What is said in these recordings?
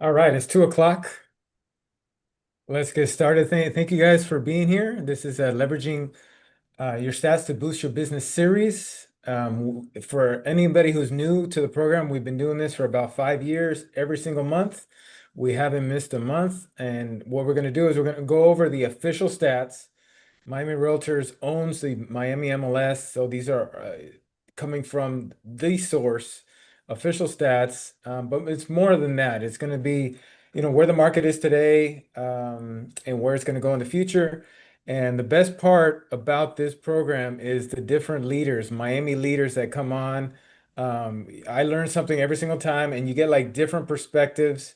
All right, it's 2 o'clock. Let's get started. Thank you guys for being here. This is leveraging your stats to boost your business series. For anybody who's new to the program, we've been doing this for about 5 years, every single month. We haven't missed a month. And what we're going to do is we're going to go over the official stats. Miami Realtors owns the Miami MLS, so these are coming from the source, official stats. But it's more than that. It's going to be, where the market is today, and where it's going to go in the future. And the best part about this program is the different leaders, Miami leaders that come on. I learn something every single time, and you get like different perspectives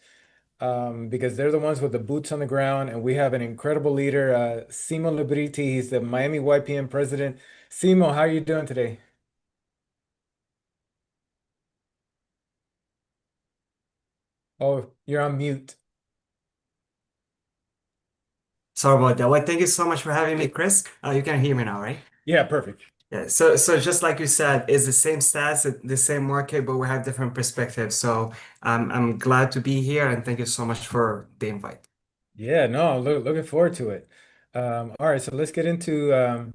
because they're the ones with the boots on the ground. And we have an incredible leader, Simo Labriti. He's the Miami YPM president. Simo, how are you doing today? Oh, you're on mute. Sorry about that. Well, thank you so much for having me, Chris. You can hear me now, right? Yeah, perfect. Yeah. So just like you said, it's the same stats, the same market, but we have different perspectives. So I'm glad to be here, and thank you so much for the invite. Yeah, no, looking forward to it. All right, so let's get into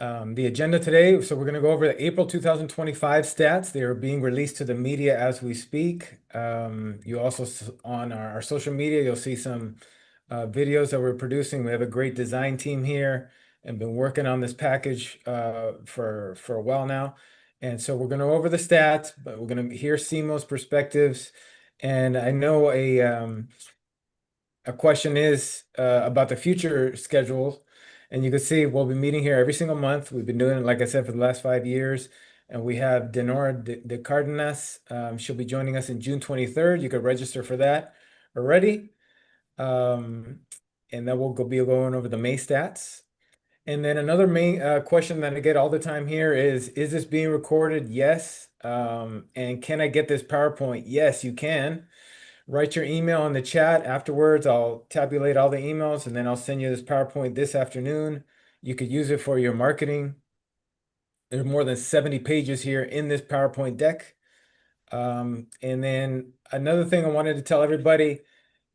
the agenda today. So we're going to go over the April 2025 stats. They are being released to the media as we speak. You also on our social media, you'll see some videos that we're producing. We have a great design team here and been working on this package for a while now. And so we're going to go over the stats, but we're going to hear Simo's perspectives. And I know a question is about the future schedule. And you can see we'll be meeting here every single month. We've been doing it, like I said, for the last 5 years. And we have Denora de Cardenas. She'll be joining us in June 23rd. You could register for that already. Um, and then be going over the May stats. And then another main question that I get all the time here is this being recorded? Yes. And can I get this PowerPoint? Yes, you can. Write your email in the chat afterwards. I'll tabulate all the emails and then I'll send you this PowerPoint this afternoon. You could use it for your marketing. There's more than 70 pages here in this PowerPoint deck. And then another thing I wanted to tell everybody,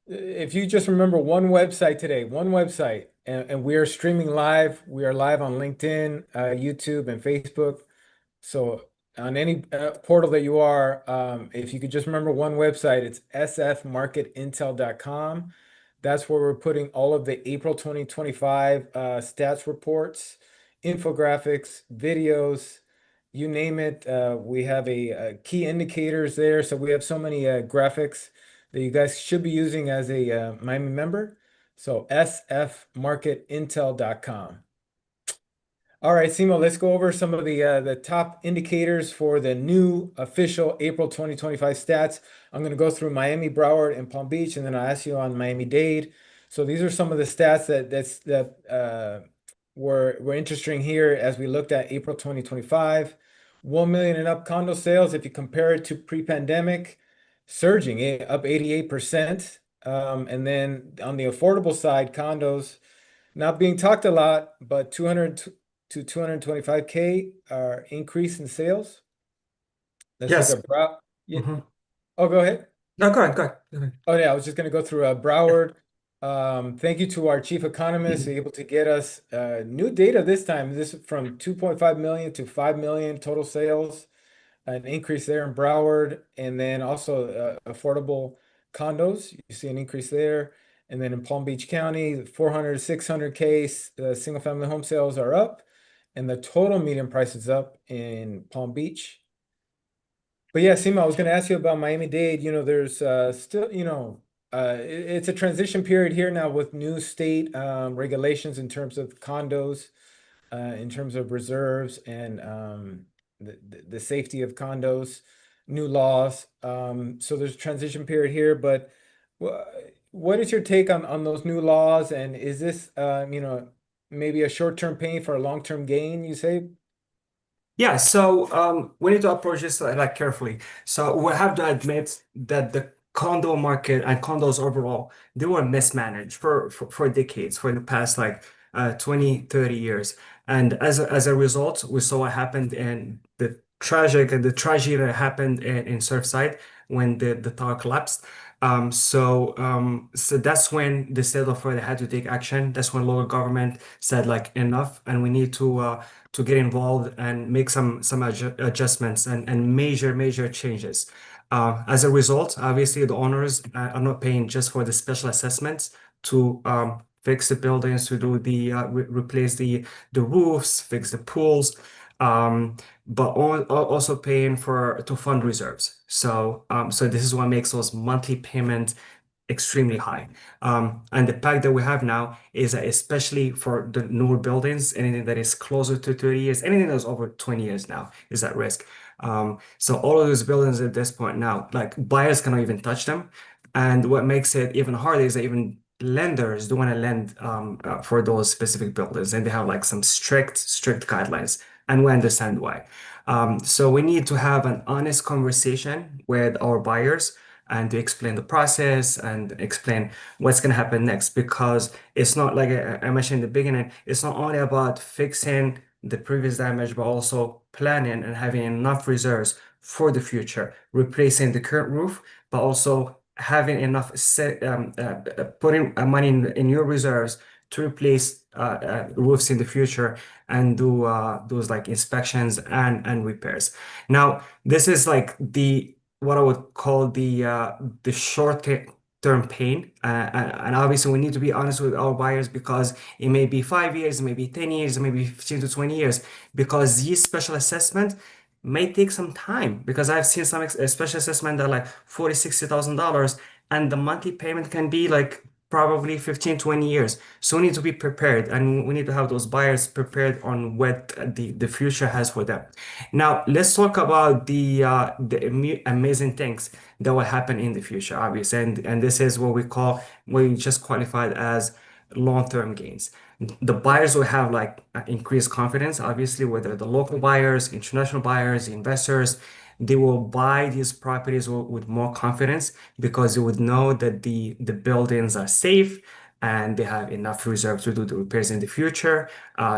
if you just remember one website today, one website, and we are streaming live. We are live on LinkedIn, YouTube, and Facebook. So on any portal that you are, if you could just remember one website, it's sfmarketintel.com. That's where we're putting all of the April 2025 stats reports, infographics, videos, you name it. We have a key indicators there. So we have so many graphics that you guys should be using as a Miami member. So sfmarketintel.com. All right, Simo, let's go over some of the top indicators for the new official April 2025 stats. I'm going to go through Miami, Broward, and Palm Beach, and then I'll ask you on Miami-Dade. So these are some of the stats that were interesting here as we looked at April 2025. 1 million and up condo sales, if you compare it to pre-pandemic, surging up 88%. And then on the affordable side, condos not being talked a lot, but 200 to 225K are increase in sales. Let's look Yes. at Brow. Yeah. Hmm. Oh, go ahead. No, go ahead, go ahead. Go ahead. Oh, yeah, I was just going to go through Broward. Thank you to our chief economist, able to get us new data this time. This is from 2.5 million to 5 million total sales, an increase there in Broward, and then also affordable condos. You see an increase there. And then in Palm Beach County, 400 to 600K single family home sales are up, and the total median price is up in Palm Beach. But yeah, Sima, I was going to ask you about Miami-Dade. There's still, it's a transition period here now with new state regulations in terms of condos, in terms of reserves and the safety of condos, new laws. So there's a transition period here, but wha- what is your take on those new laws? And is this, maybe a short-term pain for a long-term gain, you say? Yeah, so we need to approach this like carefully. So we have to admit that the condo market and condos overall, they were mismanaged for decades, for the past like 20, 30 years. And as a result, we saw what happened in the tragic and the tragedy that happened in Surfside. when the tower collapsed. So that's when the state authority had to take action. That's when local government said like enough, and we need to get involved and make some adjustments and major changes. As a result, obviously the owners are not paying just for the special assessments to fix the buildings, to do replace the roofs, fix the pools, but also paying for to fund reserves. So this is what makes those monthly payments extremely high. And the pact that we have now is that especially for the newer buildings, anything that is closer to 30 years, anything that's over 20 years now is at risk. So all of those buildings at this point now, like buyers cannot even touch them. And what makes it even harder is that even lenders don't want to lend for those specific buildings, and they have like some strict guidelines, and we understand why. So we need to have an honest conversation with our buyers and to explain the process and explain what's going to happen next, because it's not like I mentioned in the beginning, it's not only about fixing the previous damage, but also planning and having enough reserves for the future, replacing the current roof, but also having enough putting money in your reserves to replace roofs in the future and do those like inspections and repairs. Now, this is like the what I would call the short term pain. And obviously, we need to be honest with our buyers, because it may be 5 years, it may be 10 years, it may be 15 to 20 years, because these special assessments may take some time. Because I've seen some special assessment that are like 40, $60,000, and the monthly payment can be like probably 15, 20 years. So we need to be prepared, and we need to have those buyers prepared on what the future has for them. Now, let's talk about the amazing things that will happen in the future, obviously. And this is what we just qualified as long-term gains. The buyers will have like increased confidence, obviously, whether the local buyers, international buyers, investors, they will buy these properties with more confidence, because they would know that the buildings are safe and they have enough reserve to do the repairs in the future.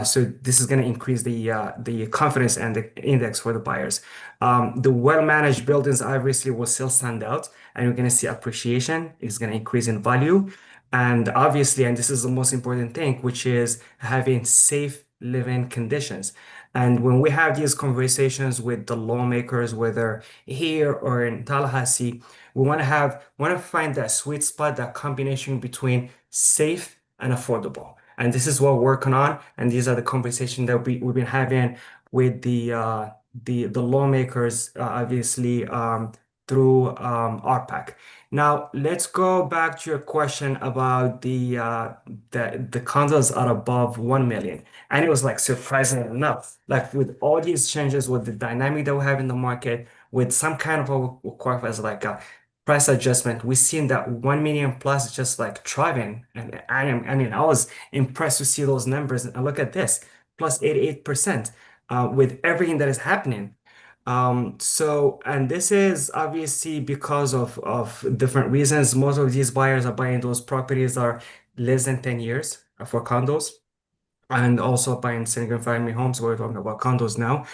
So this is going to increase the confidence and the index for the buyers. The well-managed buildings obviously will still stand out, and you're going to see appreciation. It's going to increase in value. And obviously, and this is the most important thing, which is having safe living conditions. And when we have these conversations with the lawmakers, whether here or in Tallahassee, we want to find that sweet spot, that combination between safe and affordable. And this is what we're working on. And these are the conversations that we've been having with the lawmakers, obviously, through RPAC. Now, let's go back to your question about the condos are above 1 million. And it was like surprising enough, like with all these changes, with the dynamic that we have in the market, with some kind of what we qualify as like a price adjustment, we've seen that 1 million plus just like thriving. And I was impressed to see those numbers. And look at this, plus 88% with everything that is happening. And this is obviously because of different reasons. Most of these buyers are buying those properties are less than 10 years for condos, and also buying single family homes. We're talking about condos now.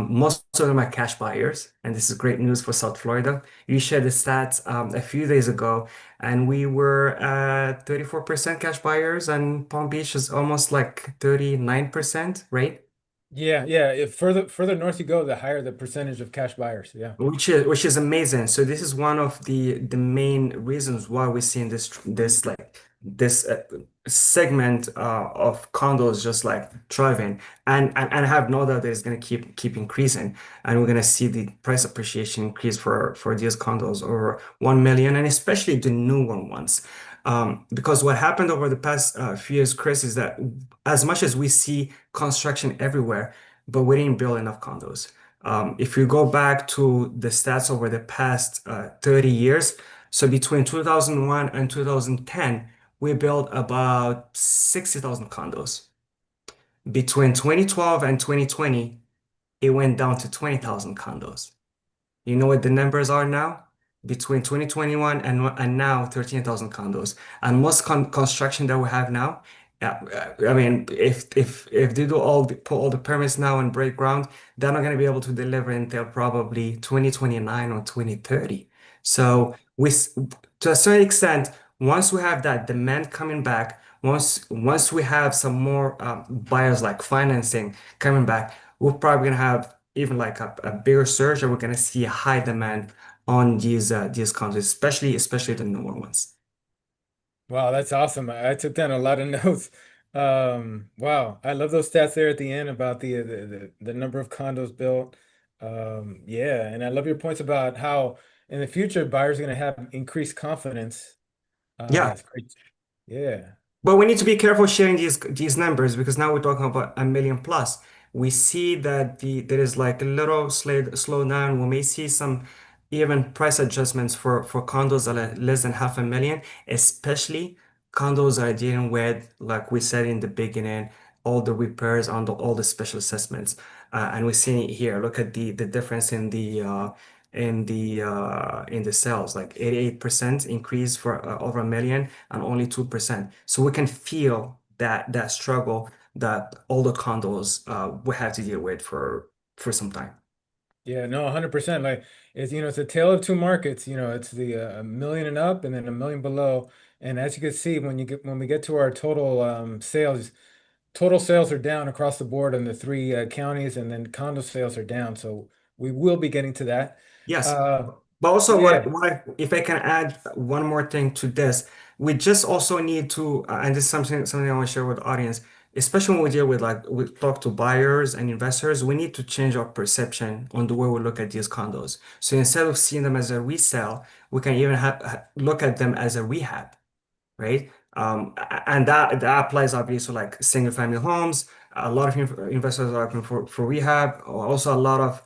Most of them are cash buyers, and this is great news for South Florida. You shared the stats a few days ago, and we were at 34% cash buyers, and Palm Beach is almost like 39%, right? Yeah. If further north you go, the higher the percentage of cash buyers. Yeah. Which is amazing. So this is one of the main reasons why we're seeing this segment of condos just like thriving, and I have no doubt that it's going to keep increasing, and we're going to see the price appreciation increase for these condos over 1 million, and especially the newer ones. Because what happened over the past few years, Chris, is that as much as we see construction everywhere, but we didn't build enough condos. If you go back to the stats over the past 30 years, so between 2001 and 2010, we built about 60,000 condos. Between 2012 and 2020, it went down to 20,000 condos. You know what the numbers are now? Between 2021 and now, 13,000 condos. And most construction that we have now, I mean, if they put all the permits now and break ground, they're not going to be able to deliver until probably 2029 or 2030. So to a certain extent, once we have that demand coming back, once we have some more buyers like financing coming back, we're probably gonna have even like a bigger surge, and we're gonna see a high demand on these condos, especially the newer ones. Wow, that's awesome. I took down a lot of notes. Wow, I love those stats there at the end about the number of condos built. Yeah, and I love your points about how in the future buyers are going to have increased confidence. Yeah. It's great. Yeah. But we need to be careful sharing these numbers because now we're talking about a million plus. We see that there is like a little slowdown. We may see some even price adjustments for condos that are less than half a million, especially condos that are dealing with, like we said in the beginning, all the repairs on all the special assessments. And we're seeing it here. Look at the difference in the sales, like 88% increase for over a million and only 2%. So we can feel that struggle that all the condos will have to deal with for some time. Yeah, no, 100%. Like it's a tale of two markets. It's the a million and up and then a million below. And as you can see, when we get to our total sales are down across the board in the three counties, and then condo sales are down. So we will be getting to that. Yes. Uh, But also yeah, if I can add one more thing to this, we just also need to, and this is something I want to share with the audience, especially when we deal with like we talk to buyers and investors, we need to change our perception on the way we look at these condos. So instead of seeing them as a resale, we can even look at them as a rehab, right? And that applies obviously to like single family homes. A lot of investors are looking for rehab. Also, a lot of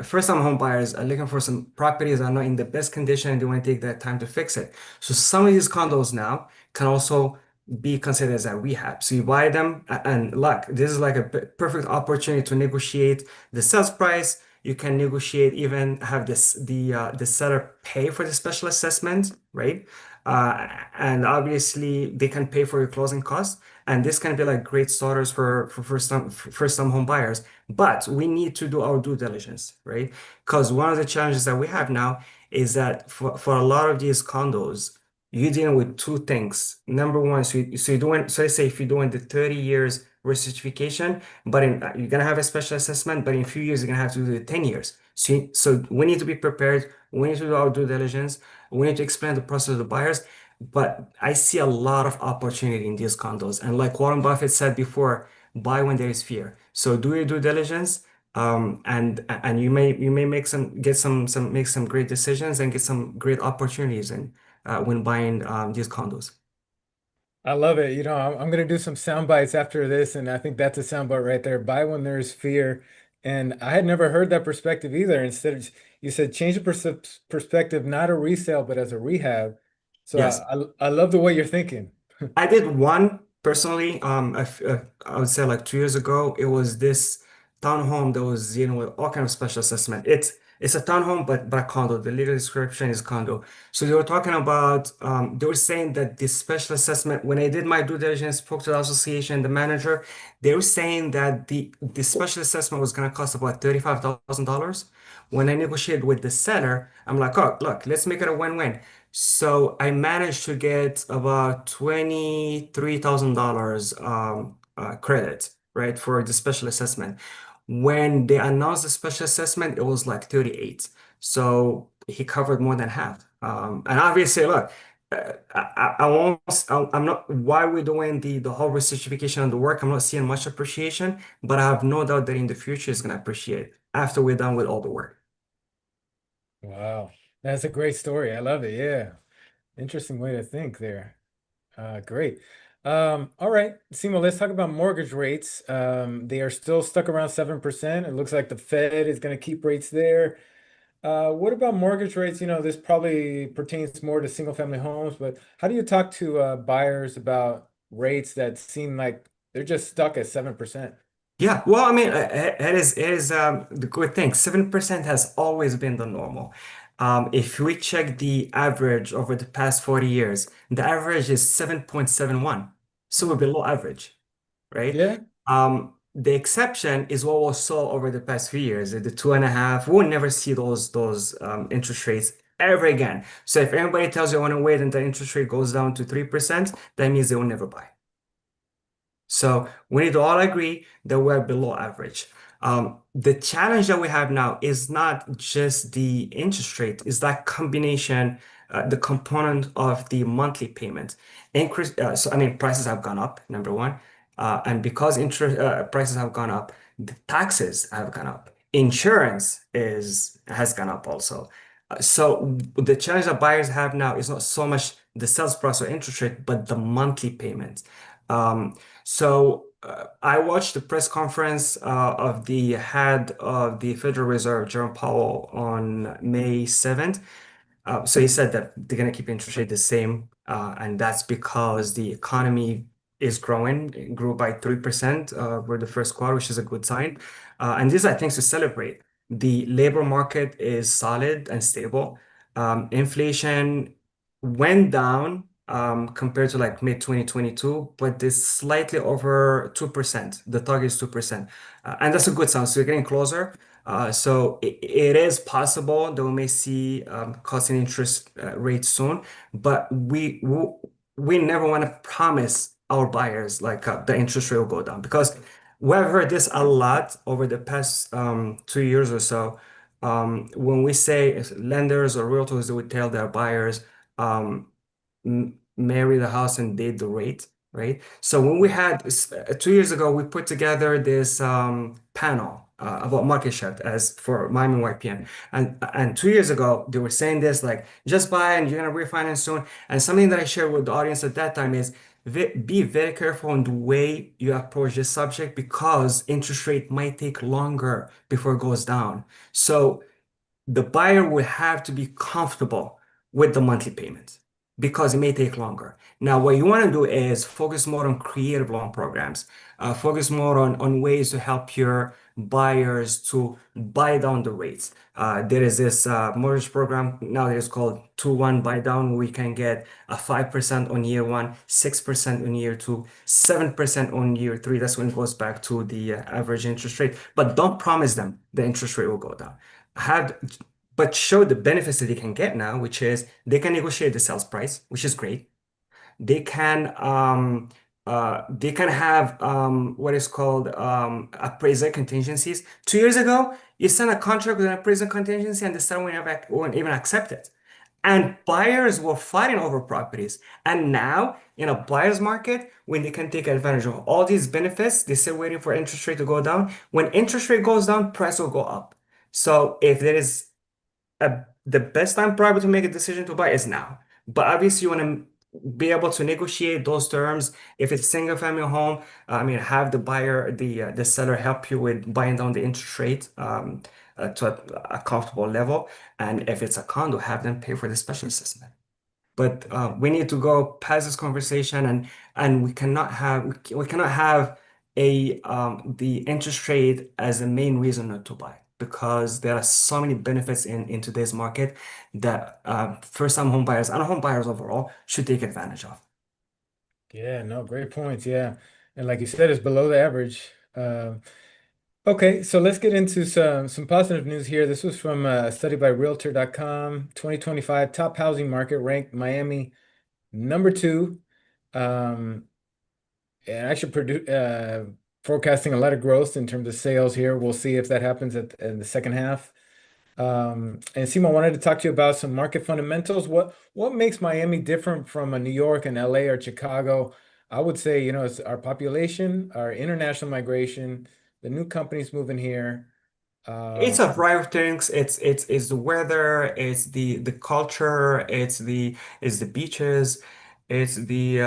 first time home buyers are looking for some properties that are not in the best condition and they want to take that time to fix it. So some of these condos now can also be considered as a rehab. So you buy them and look, this is like a perfect opportunity to negotiate the sales price. You can negotiate, even have the seller pay for the special assessment, right? And obviously they can pay for your closing costs. And this can be like great starters for first time home buyers. But we need to do our due diligence, right? Because one of the challenges that we have now is that for a lot of these condos, you're dealing with two things. Number one, so let's say if you're doing the 30 years recertification, but you're gonna have a special assessment, but in a few years you're gonna have to do the 10 years. So we need to be prepared. We need to do our due diligence. We need to explain the process to the buyers. But I see a lot of opportunity in these condos. And like Warren Buffett said before, buy when there is fear. So do your due diligence. And you may make some great decisions and get some great opportunities and when buying these condos. I love it. I'm going to do some sound bites after this, and I think that's a sound bite right there. Buy when there's fear. And I had never heard that perspective either. Instead of you said change the perspective, not a resale, but as a rehab. So Yes. I love the way you're thinking. I did one personally. I would say like 2 years ago. It was this townhome that was dealing with all kind of special assessment. It's a townhome, but a condo. The legal description is condo. So they were talking about. They were saying that this special assessment. When I did my due diligence, spoke to the association, the manager, they were saying that the special assessment was going to cost about $35,000. When I negotiated with the seller, I'm like, oh, look, let's make it a win-win. So I managed to get about $23,000 credit, right, for the special assessment. When they announced the special assessment, it was like 38. So he covered more than half. And obviously, look, I won't, I'm not, while we're doing the whole recertification of the work, I'm not seeing much appreciation, but I have no doubt that in the future it's going to appreciate after we're done with all the work. Wow. That's a great story. I love it. Yeah. Interesting way to think there. Great. All right, Simo, let's talk about mortgage rates. They are still stuck around 7%. It looks like the Fed is going to keep rates there. What about mortgage rates? This probably pertains more to single family homes, but how do you talk to buyers about rates that seem like they're just stuck at 7%? Yeah, well, I mean, it is the good thing. 7% has always been the normal. If we check the average over the past 40 years, the average is 7.71. So we're below average, right? Yeah. The exception is what we saw over the past few years, the 2.5. We'll never see those interest rates ever again. So if anybody tells you I want to wait until interest rate goes down to 3%, that means they will never buy. So we need to all agree that we're below average. The challenge that we have now is not just the interest rate, is that combination, the component of the monthly payment. Increase, so I mean, prices have gone up, number one. And because interest prices have gone up, the taxes have gone up. Insurance has gone up also. So the challenge that buyers have now is not so much the sales price or interest rate, but the monthly payment. I watched the press conference of the head of the Federal Reserve, Jerome Powell, on May 7th. So he said that they're going to keep interest rate the same, and that's because the economy is growing. It grew by 3% for the first quarter, which is a good sign. And these are things to celebrate. The labor market is solid and stable. Inflation went down compared to like mid 2022, but it's slightly over 2%. The target is 2%. And that's a good sign. So we're getting closer. So it is possible that we may see cost and interest rates soon, but we never want to promise our buyers like the interest rate will go down because we've heard this a lot over the past 2 years or so. When we say if lenders or realtors, they would tell their buyers, marry the house and date the rate, right? So when we had 2 years ago, we put together this panel about market shift as for Miami YPN. And 2 years ago, they were saying this like, just buy and you're gonna refinance soon. And something that I shared with the audience at that time is be very careful in the way you approach this subject because interest rate might take longer before it goes down. So the buyer will have to be comfortable with the monthly payments because it may take longer. Now, what you want to do is focus more on creative loan programs, focus more on ways to help your buyers to buy down the rates. There is this mortgage program now that is called 2-1 buy down, where we can get a 5% on year one, 6% on year two, 7% on year three. That's when it goes back to the average interest rate. But don't promise them the interest rate will go down have but show the benefits that they can get now, which is they can negotiate the sales price, which is great. They can they can have what is called appraisal contingencies. 2 years ago, you signed a contract with an appraisal contingency and the seller won't even accept it. And buyers were fighting over properties. And now, in a buyer's market, when they can take advantage of all these benefits, they're still waiting for interest rate to go down. When interest rate goes down, price will go up. So if there is the best time probably to make a decision to buy is now. But obviously, you want to be able to negotiate those terms. If it's single family home, I mean, have the buyer, the seller help you with buying down the interest rate to a comfortable level. And if it's a condo, have them pay for the special assessment. But we need to go past this conversation, and we cannot have a the interest rate as the main reason not to buy because there are so many benefits in today's market that first-time home buyers and home buyers overall should take advantage of. Yeah, no, great points. Yeah. And like you said, it's below the average. Okay, so let's get into some positive news here. This was from a study by Realtor.com, 2025 top housing market ranked Miami number two. Um, and actually forecasting a lot of growth in terms of sales here. We'll see if that happens in the second half. And Simo, I wanted to talk to you about some market fundamentals. What makes Miami different from a New York and LA or Chicago? I would say, it's our population, our international migration, the new companies moving here. It's Um, a variety of things. It's the weather, it's the culture, it's the beaches, it's the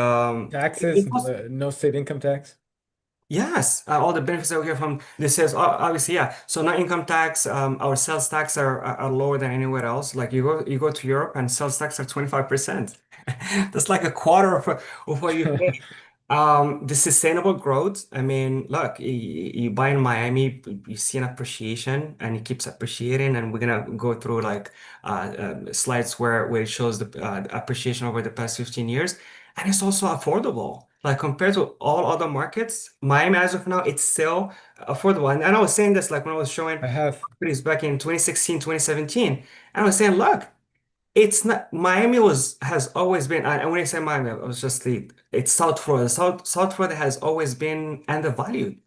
Taxes, no state income tax. yes, all the benefits that we get from this is obviously, yeah. So no income tax, our sales tax are lower than anywhere else. Like you go to Europe and sales tax are 25%. That's like a quarter of what you pay. The sustainable growth. I mean, look, you buy in Miami, you see an appreciation, and it keeps appreciating. And we're gonna go through like slides where it shows the appreciation over the past 15 years, and it's also affordable. Like compared to all other markets, Miami as of now, it's still affordable. And I was saying this like when I was showing I have. properties back in 2016, 2017, and I was saying, look. It's not Miami was has always been, and when I say Miami, it was just it's South Florida. South Florida has always been undervalued.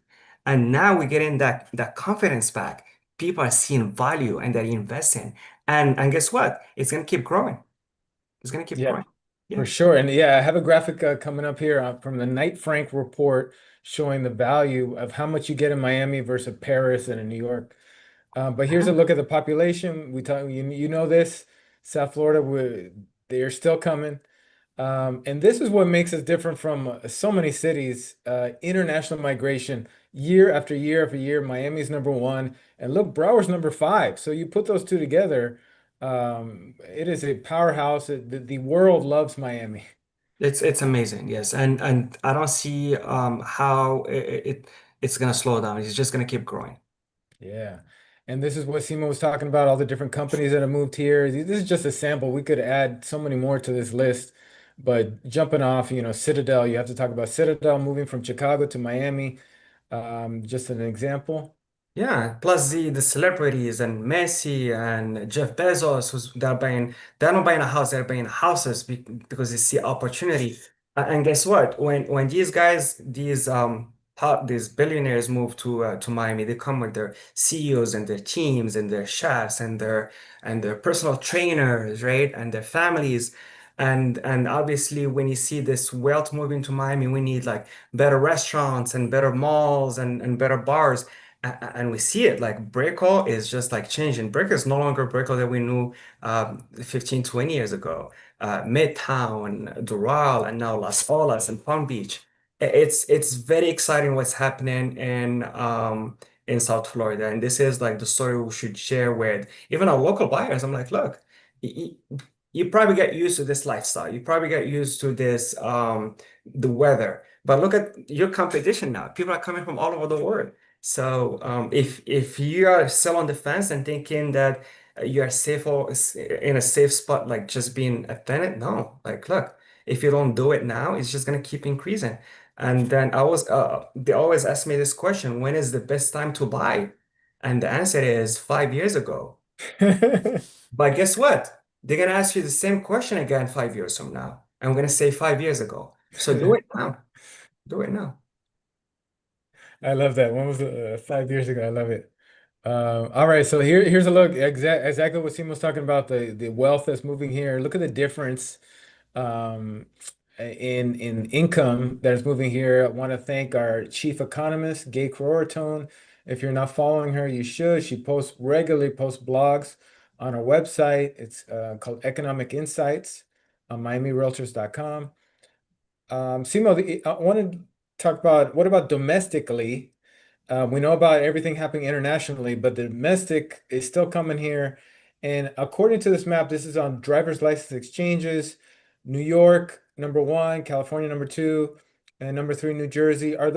And now we're getting that confidence back. People are seeing value and they're investing. And guess what? It's gonna keep growing. It's gonna keep Yeah, growing. for Yeah. sure. And yeah, I have a graphic coming up here from the Knight Frank report showing the value of how much you get in Miami versus Paris and in New York. But here's a Uh-huh. look at the population. We talk, you know this, South Florida, they're still coming. And this is what makes us different from so many cities. International migration, year after year after year. Miami's number one, and look, Broward's number five. So you put those two together, it is a powerhouse. The world loves Miami. It's amazing, yes. And I don't see how it's gonna slow down. It's just gonna keep growing. Yeah. And this is what Simo was talking about, all the different companies that have moved here. This is just a sample. We could add so many more to this list. But jumping off, Citadel, you have to talk about Citadel moving from Chicago to Miami. Just an example. Yeah, plus the celebrities and Messi and Jeff Bezos, they're not buying a house, they're buying houses because they see opportunity. And guess what? When these guys, these billionaires move to Miami, they come with their CEOs and their teams and their chefs and their personal trainers, right? And their families. And obviously when you see this wealth moving to Miami, we need like better restaurants and better malls and better bars. And we see it like Brickell is just like changing. Brickell is no longer Brickell that we knew 15, 20 years ago. Midtown, Doral, and now Las Olas and Palm Beach. It's very exciting what's happening in South Florida. And this is like the story we should share with even our local buyers. I'm like, look, you probably get used to this lifestyle. You probably get used to this the weather. But look at your competition now. People are coming from all over the world. So if you are still on the fence and thinking that you are safe or in a safe spot, like just being a tenant, no. Like, look, if you don't do it now, it's just gonna keep increasing. And then they always ask me this question, when is the best time to buy? And the answer is 5 years ago. But guess what? They're gonna ask you the same question again 5 years from now. I'm gonna say 5 years ago. So do it now. Do it now. I love that. When was it? 5 years ago. I love it. All right, so here's a look exactly what Simo's talking about, the wealth that's moving here. Look at the difference um, in income that is moving here. I want to thank our chief economist, Gay Croatone. If you're not following her, you should. She regularly posts blogs on our website. It's called Economic Insights on MiamiRealtors.com. Simo, I want to talk about what about domestically? We know about everything happening internationally, but the domestic is still coming here. And according to this map, this is on driver's license exchanges. New York, number one, California, number two, and number three, New Jersey. Are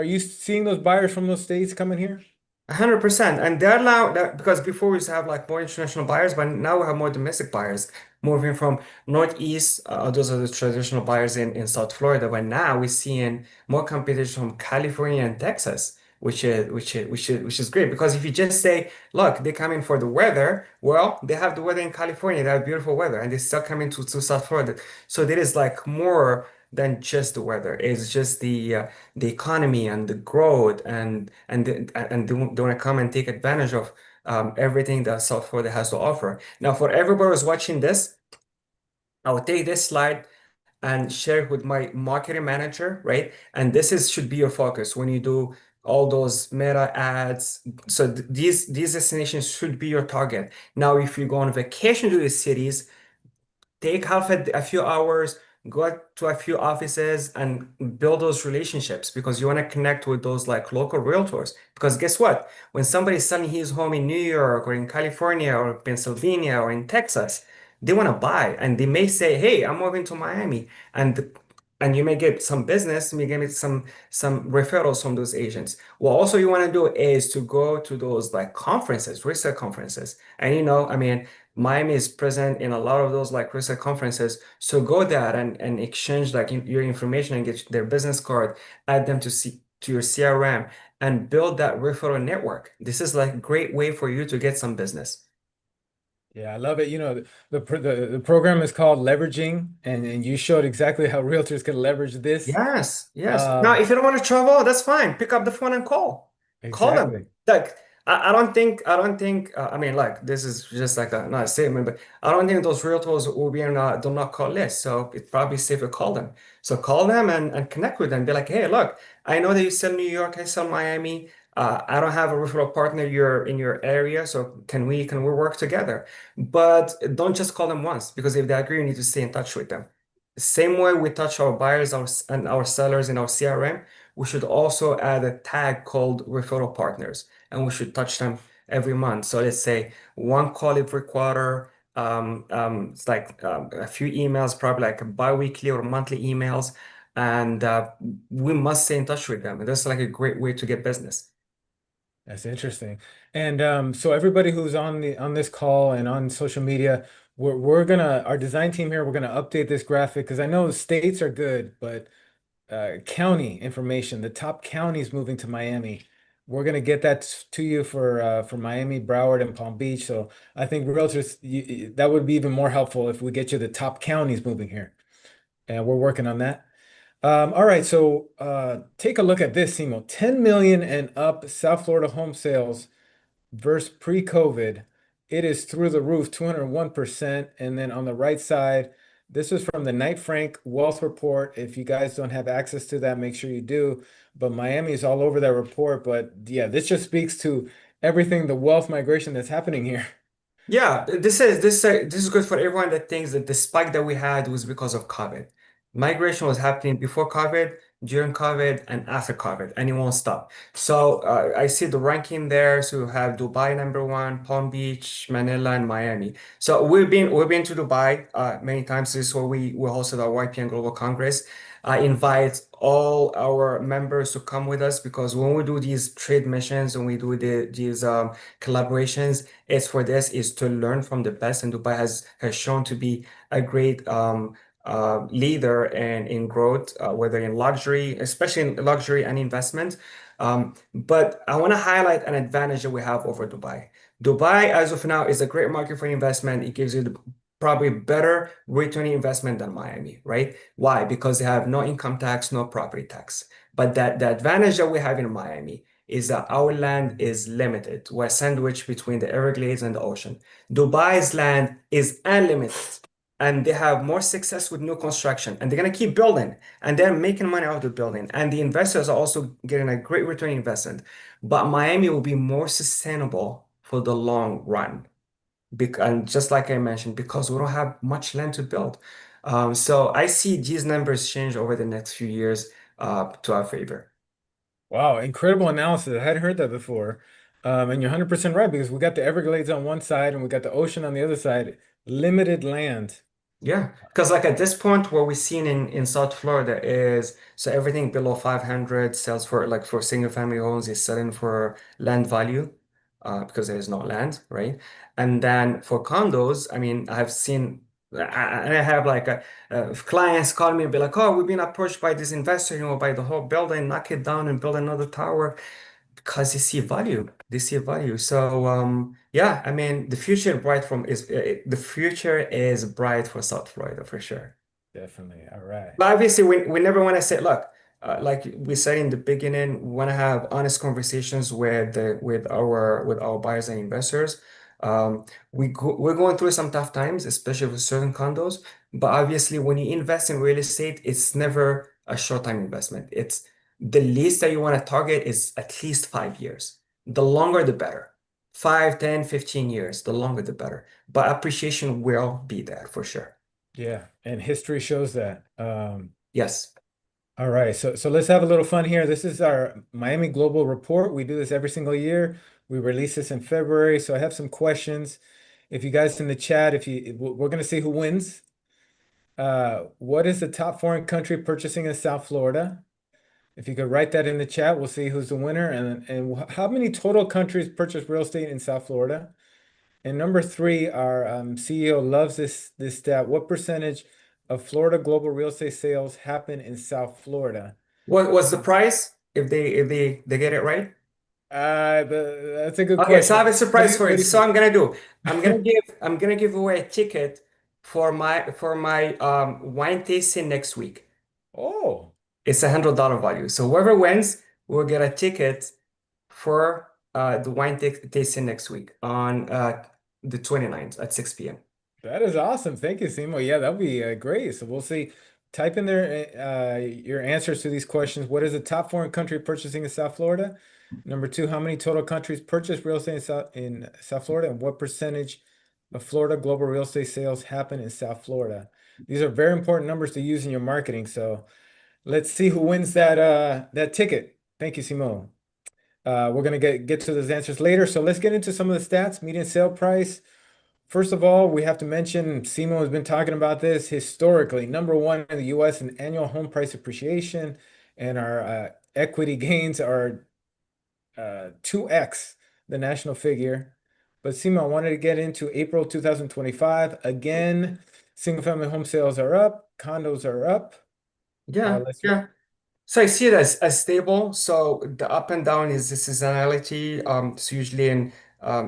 you seeing those buyers from those states coming here? 100%. And they're allowed that because before we used to have like more international buyers, but now we have more domestic buyers moving from Northeast. Those are the traditional buyers in South Florida. But now we're seeing more competition from California and Texas, which is great. Because if you just say, look, they come in for the weather, well, they have the weather in California, they have beautiful weather, and they still come into South Florida. So there is like more than just the weather. It's just the economy and the growth and they want to come and take advantage of everything that South Florida has to offer. Now, for everybody who's watching this, I will take this slide and share it with my marketing manager, right? And this is should be your focus when you do all those meta ads. So these destinations should be your target. Now, if you go on vacation to these cities, take a few hours, go to a few offices and build those relationships because you want to connect with those like local realtors. Because guess what? When somebody's selling his home in New York or in California or Pennsylvania or in Texas, they want to buy and they may say, "Hey, I'm moving to Miami." And you may get some business, you may get some referrals from those agents. What also you want to do is to go to those like conferences, research conferences. And I mean, Miami is present in a lot of those like research conferences. So go there and exchange like your information and get their business card, add them to your CRM and build that referral network. This is like a great way for you to get some business. Yeah, I love it. The program is called Leveraging, and you showed exactly how realtors can leverage this. Yes, yes. Now, Um, if you don't want to travel, that's fine. Pick up the phone and call. Call them. exactly. Like, I don't think, I mean, like, this is just like a, not a statement, but I don't think those realtors will be on a do not call list. So it's probably safe to call them. So call them and connect with them. Be like, hey, look, I know that you sell New York, I sell Miami. I don't have a referral partner you're in your area, so can we work together? But don't just call them once because if they agree, you need to stay in touch with them. Same way we touch our buyers and our sellers in our CRM, we should also add a tag called referral partners, and we should touch them every month. So let's say one call every quarter. It's like a few emails, probably like bi-weekly or monthly emails, and we must stay in touch with them. And that's like a great way to get business. That's interesting. And so everybody who's on this call and on social media, we're gonna our design team here, we're gonna update this graphic because I know states are good, but county information, the top counties moving to Miami. We're gonna get that to you for Miami, Broward, and Palm Beach. So I think realtors that would be even more helpful if we get you the top counties moving here, and we're working on that. All right, so take a look at this, Simo. 10 million and up South Florida home sales versus pre-COVID. It is through the roof, 201%. And then on the right side, this is from the Knight Frank Wealth Report. If you guys don't have access to that, make sure you do. But Miami is all over that report. But yeah, this just speaks to everything, the wealth migration that's happening here. Yeah, this is good for everyone that thinks that the spike that we had was because of COVID. Migration was happening before COVID, during COVID, and after COVID, and it won't stop. So I see the ranking there. So you have Dubai number one, Palm Beach, Manila, and Miami. So we've been to Dubai many times. This is where we hosted our YPN Global Congress. I invite all our members to come with us because when we do these trade missions and we do these collaborations. Is for this is to learn from the best, and Dubai has shown to be a great leader in growth, whether in luxury, especially in luxury and investment. But I want to highlight an advantage that we have over Dubai. Dubai, as of now, is a great market for investment. It gives you probably better return on investment than Miami, right? Why? Because they have no income tax, no property tax. But that the advantage that we have in Miami is that our land is limited. We're sandwiched between the Everglades and the ocean. Dubai's land is unlimited, and they have more success with new construction, and they're gonna keep building, and they're making money out of the building, and the investors are also getting a great return on investment. But Miami will be more sustainable for the long run. And just like I mentioned, because we don't have much land to build. So I see these numbers change over the next few years to our favor. Wow, incredible analysis. I hadn't heard that before. And you're 100% right because we got the Everglades on one side and we got the ocean on the other side. Limited land. Yeah, because like at this point, what we've seen in South Florida is so everything below 500 sells for like for single family homes is selling for land value because there is no land, right? And then for condos, I mean, I've seen and I have like clients call me and be like, oh, we've been approached by this investor, buy the whole building, knock it down and build another tower because they see value. They see value. So yeah, I mean the future is bright for South Florida for sure. Definitely. All right. But obviously, we never want to say, look, like we said in the beginning, we want to have honest conversations with our buyers and investors. We're going through some tough times, especially with certain condos. But obviously, when you invest in real estate, it's never a short-time investment. It's the least that you want to target is at least 5 years. The longer, the better. 5, 10, 15 years, the longer, the better. But appreciation will be there for sure. Yeah. And history shows that. Yes. All right. So let's have a little fun here. This is our Miami Global Report. We do this every single year. We release this in February. So I have some questions. If you guys in the chat, we're going to see who wins. What is the top foreign country purchasing in South Florida? If you could write that in the chat, we'll see who's the winner. And how many total countries purchase real estate in South Florida? And number three, our CEO loves this stat. What percentage of Florida global real estate sales happen in South Florida? What was the price if they get it right? That's a good Okay, so I have question. a surprise for What you. do you So think? I'm gonna give away a ticket for my wine tasting next week. Oh, It's $100 value. So whoever wins will get a ticket for the tasting next week on the 29th at 6 p.m. that is awesome. Thank you, Simo. Yeah, that'd be great. So we'll see. Type in there your answers to these questions. What is the top foreign country purchasing in South Florida? Number two, how many total countries purchase real estate in South Florida? And what percentage of Florida global real estate sales happen in South Florida? These are very important numbers to use in your marketing. So let's see who wins that ticket. Thank you, Simo. We're gonna get to those answers later. So let's get into some of the stats. Median sale price. First of all, we have to mention Simo has been talking about this historically. Number one in the U.S. in annual home price appreciation, and our equity gains are 2x the national figure. But Simo, I wanted to get into April 2025. Again, single family home sales are up, condos are up. Yeah, Let's look. yeah. So I see it as stable. So the up and down is the seasonality. So usually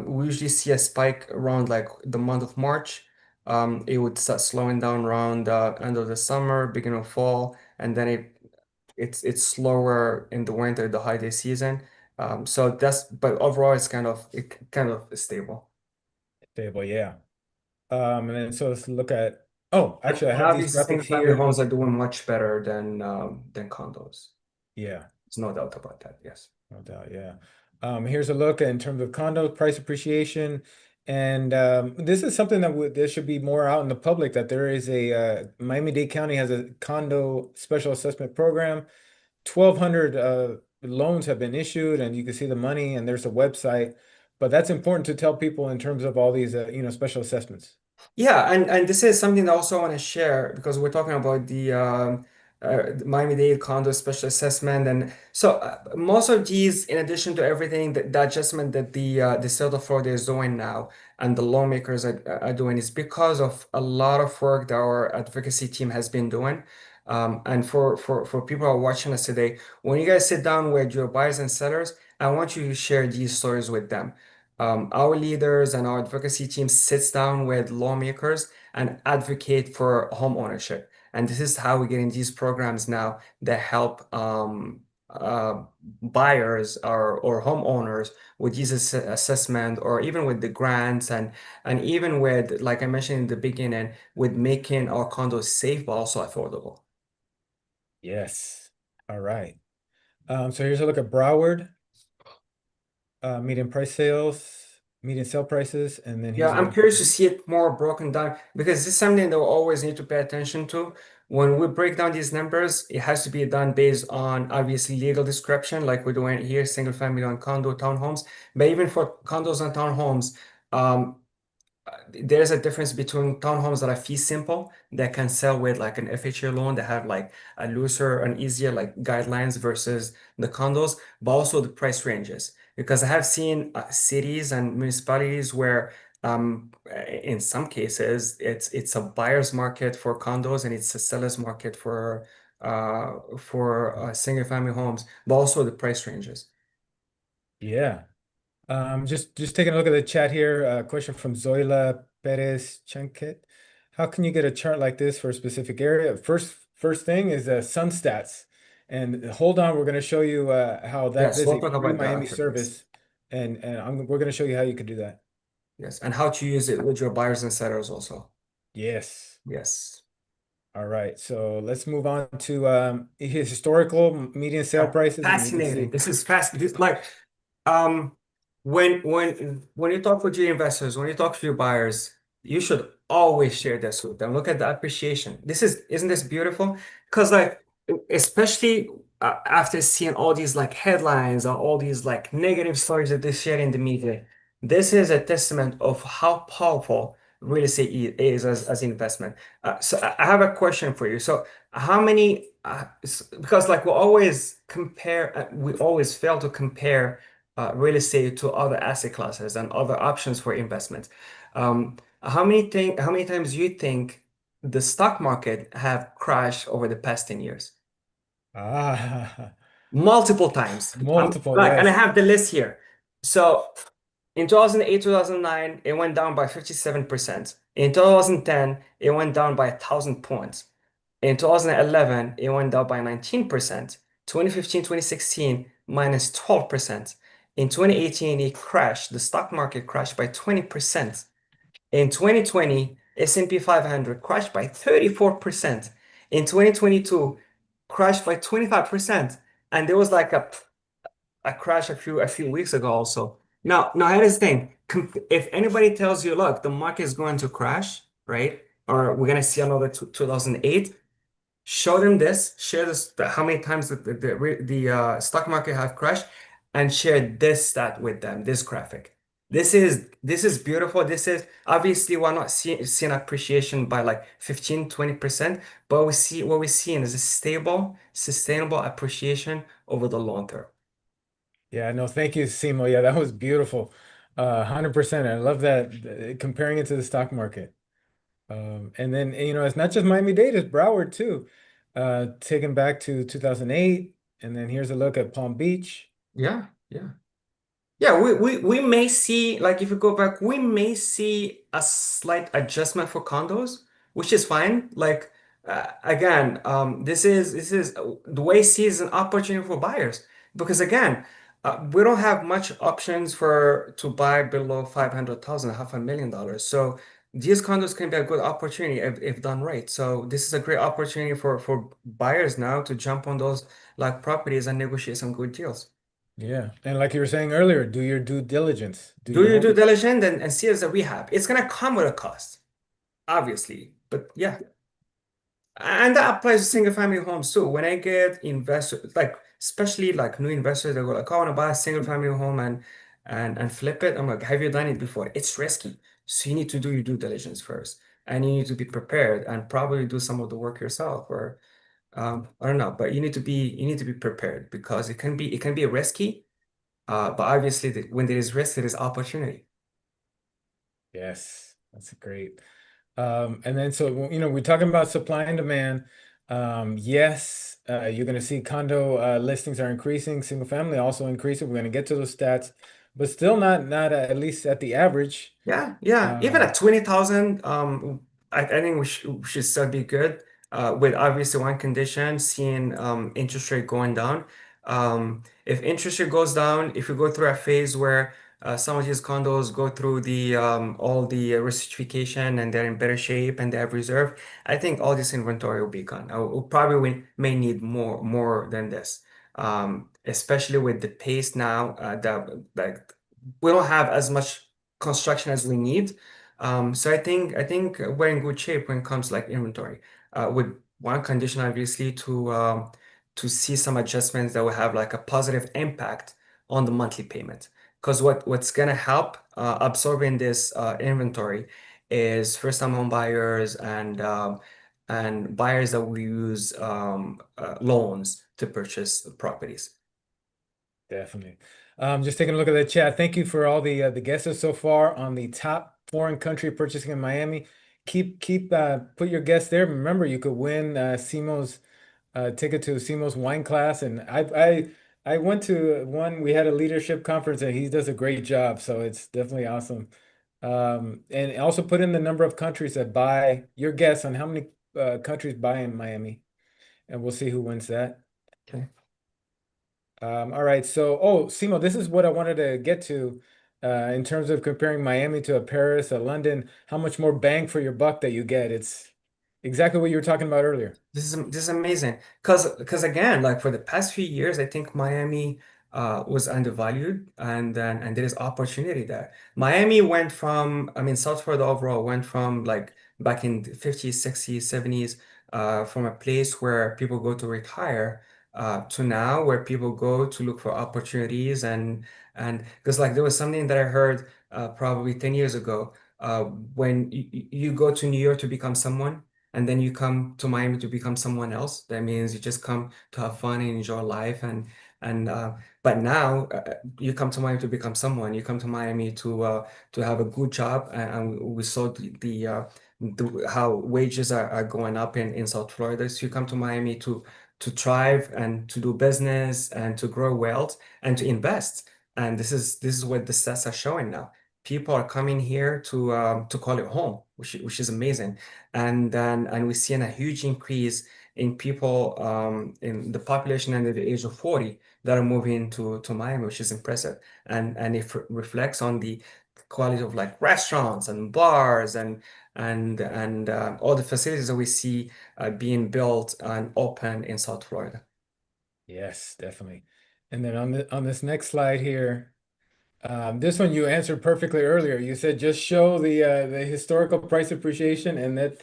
we usually see a spike around like the month of March. It would start slowing down around end of the summer, beginning of fall, and then it's slower in the winter, the holiday season. So that's but overall it kind of stable. Stable, yeah. And then so let's look at. Oh, actually, I And have these obviously graphics single family here. homes are doing much better than condos. Yeah. There's no doubt about that. Yes. No doubt, yeah. Here's a look in terms of condo price appreciation. And this is something that there should be more out in the public that there is a Miami-Dade County has a condo special assessment program. 1,200 loans have been issued, and you can see the money, and there's a website. But that's important to tell people in terms of all these, special assessments. Yeah, and this is something that I also want to share because we're talking about the Miami-Dade condo special assessment, and so most of these, in addition to everything that the adjustment that the state of Florida is doing now and the lawmakers are doing is because of a lot of work that our advocacy team has been doing. And for people who are watching us today, when you guys sit down with your buyers and sellers, I want you to share these stories with them. Our leaders and our advocacy team sits down with lawmakers and advocate for home ownership. And this is how we get in these programs now that help buyers or homeowners with these assessment or even with the grants and even with, like I mentioned in the beginning, with making our condos safe but also affordable. Yes. All right. So here's a look at Broward, median price sales, median sale prices, and then Yeah, here's a I'm look. curious to see it more broken down because this is something that we always need to pay attention to. When we break down these numbers, it has to be done based on obviously legal description, like we're doing here, single family on condo, townhomes. But even for condos and townhomes, um, there's a difference between townhomes that are fee simple that can sell with like an FHA loan that have like a looser and easier like guidelines versus the condos, but also the price ranges. Because I have seen cities and municipalities where in some cases it's a buyer's market for condos and it's a seller's market for single family homes, but also the price ranges. Yeah. Just taking a look at the chat here. Question from Zoila Perez Chenket. How can you get a chart like this for a specific area? First thing is sun stats. And hold on, we're going to show you how that Yes, is we'll a talk free about that Miami after this. service. We're going to show you how you could do that. Yes, and how to use it with your buyers and sellers also. Yes. Yes. All right. So let's move on to historical median sale prices. And you can Fascinating. see, This is fascinating. Like, um, when you talk with your investors, when you talk to your buyers, you should always share this with them. Look at the appreciation. Isn't this beautiful? Because like, especially after seeing all these like headlines or all these like negative stories that they share in the media, this is a testament of how powerful real estate is as an investment. So I have a question for you. So how many? Because like we always fail to compare real estate to other asset classes and other options for investment. How many times do you think the stock market have crashed over the past 10 years? ah, multiple times. Multiple, Like, and I yes. have the list here. So in 2008, 2009, it went down by 57%. In 2010, it went down by 1,000 points. In 2011, it went down by 19%. 2015, 2016, minus 12%. In 2018, it crashed. The stock market crashed by 20%. In 2020, S&P 500 crashed by 34%. In 2022, crashed by 25%. And there was like a crash a few weeks ago also. Now here's the thing. If anybody tells you, look, the market is going to crash, right? Or we're gonna see another 2008, show them this, share this, how many times the stock market have crashed, and share this stat with them, this graphic. This is beautiful. This is obviously we're not seeing appreciation by like 15, 20%, but what we're seeing is a stable, sustainable appreciation over the long term. Yeah, no, thank you, Simo. Yeah, that was beautiful. 100%. I love that comparing it to the stock market. And then, it's not just Miami-Dade, it's Broward too. Taken back to 2008, and then here's a look at Palm Beach. Yeah, yeah. Yeah, we may see, like if you go back, we may see a slight adjustment for condos, which is fine. Like again, this is the way sees an opportunity for buyers because again, we don't have much options for to buy below 500,000, $500,000. So these condos can be a good opportunity if done right. So this is a great opportunity for buyers now to jump on those like properties and negotiate some good deals. Yeah, and like you were saying earlier, do your due diligence, do Do your your due homework. diligence and see as a rehab. It's gonna come with a cost, obviously. But yeah. And that applies to single family homes too. When I get investors, like especially like new investors that go like, "Oh, I want to buy a single family home and flip it." I'm like, have you done it before? It's risky. So you need to do your due diligence first. And you need to be prepared and probably do some of the work yourself or I don't know, but you need to be prepared because it can be risky. But obviously when there is risk, there is opportunity. Yes, that's great. And then so we're talking about supply and demand. Yes, you're going to see condo listings are increasing, single family also increasing. We're going to get to those stats, but still not at least at the average. Yeah, yeah. Even Um, at 20,000, I think we should still be good. With obviously one condition, seeing interest rate going down. If interest rate goes down, if we go through a phase where some of these condos go through the all the recertification and they're in better shape and they have reserve, I think all this inventory will be gone. We may need more than this. Especially with the pace now that like we don't have as much construction as we need. So I think we're in good shape when it comes to like inventory. With one condition, obviously, to see some adjustments that will have like a positive impact on the monthly payment. Because what's gonna help absorbing this inventory is first-time home buyers and buyers that will use loans to purchase properties. Definitely. Just taking a look at the chat. Thank you for all the guesses so far on the top foreign country purchasing in Miami. Keep put your guess there. Remember, you could win Simo's ticket to Simo's wine class, and I went to one. We had a leadership conference, and he does a great job. So it's definitely awesome. And also put in the number of countries that buy. Your guess on how many countries buy in Miami, and we'll see who wins that. Okay. All right. So, Simo, this is what I wanted to get to in terms of comparing Miami to a Paris, a London, how much more bang for your buck that you get. It's exactly what you were talking about earlier. This is amazing because again like for the past few years I think Miami was undervalued and there is opportunity there. Miami went from I mean South Florida overall went from like back in the 50s, 60s, 70s from a place where people go to retire to now where people go to look for opportunities and because like there was something that I heard probably 10 years ago when you go to New York to become someone and then you come to Miami to become someone else. That means you just come to have fun and enjoy life and but now you come to Miami to become someone. You come to Miami to have a good job and we saw the how wages are going up in South Florida. So you come to Miami to thrive and to do business and to grow wealth and to invest. And this is what the stats are showing now. People are coming here to call it home, which is amazing. And we're seeing a huge increase in people in the population under the age of 40 that are moving to Miami, which is impressive. And it reflects on the quality of like restaurants and bars and all the facilities that we see being built and open in South Florida. Yes, definitely. And then on this next slide here, this one you answered perfectly earlier. You said just show the historical price appreciation, and that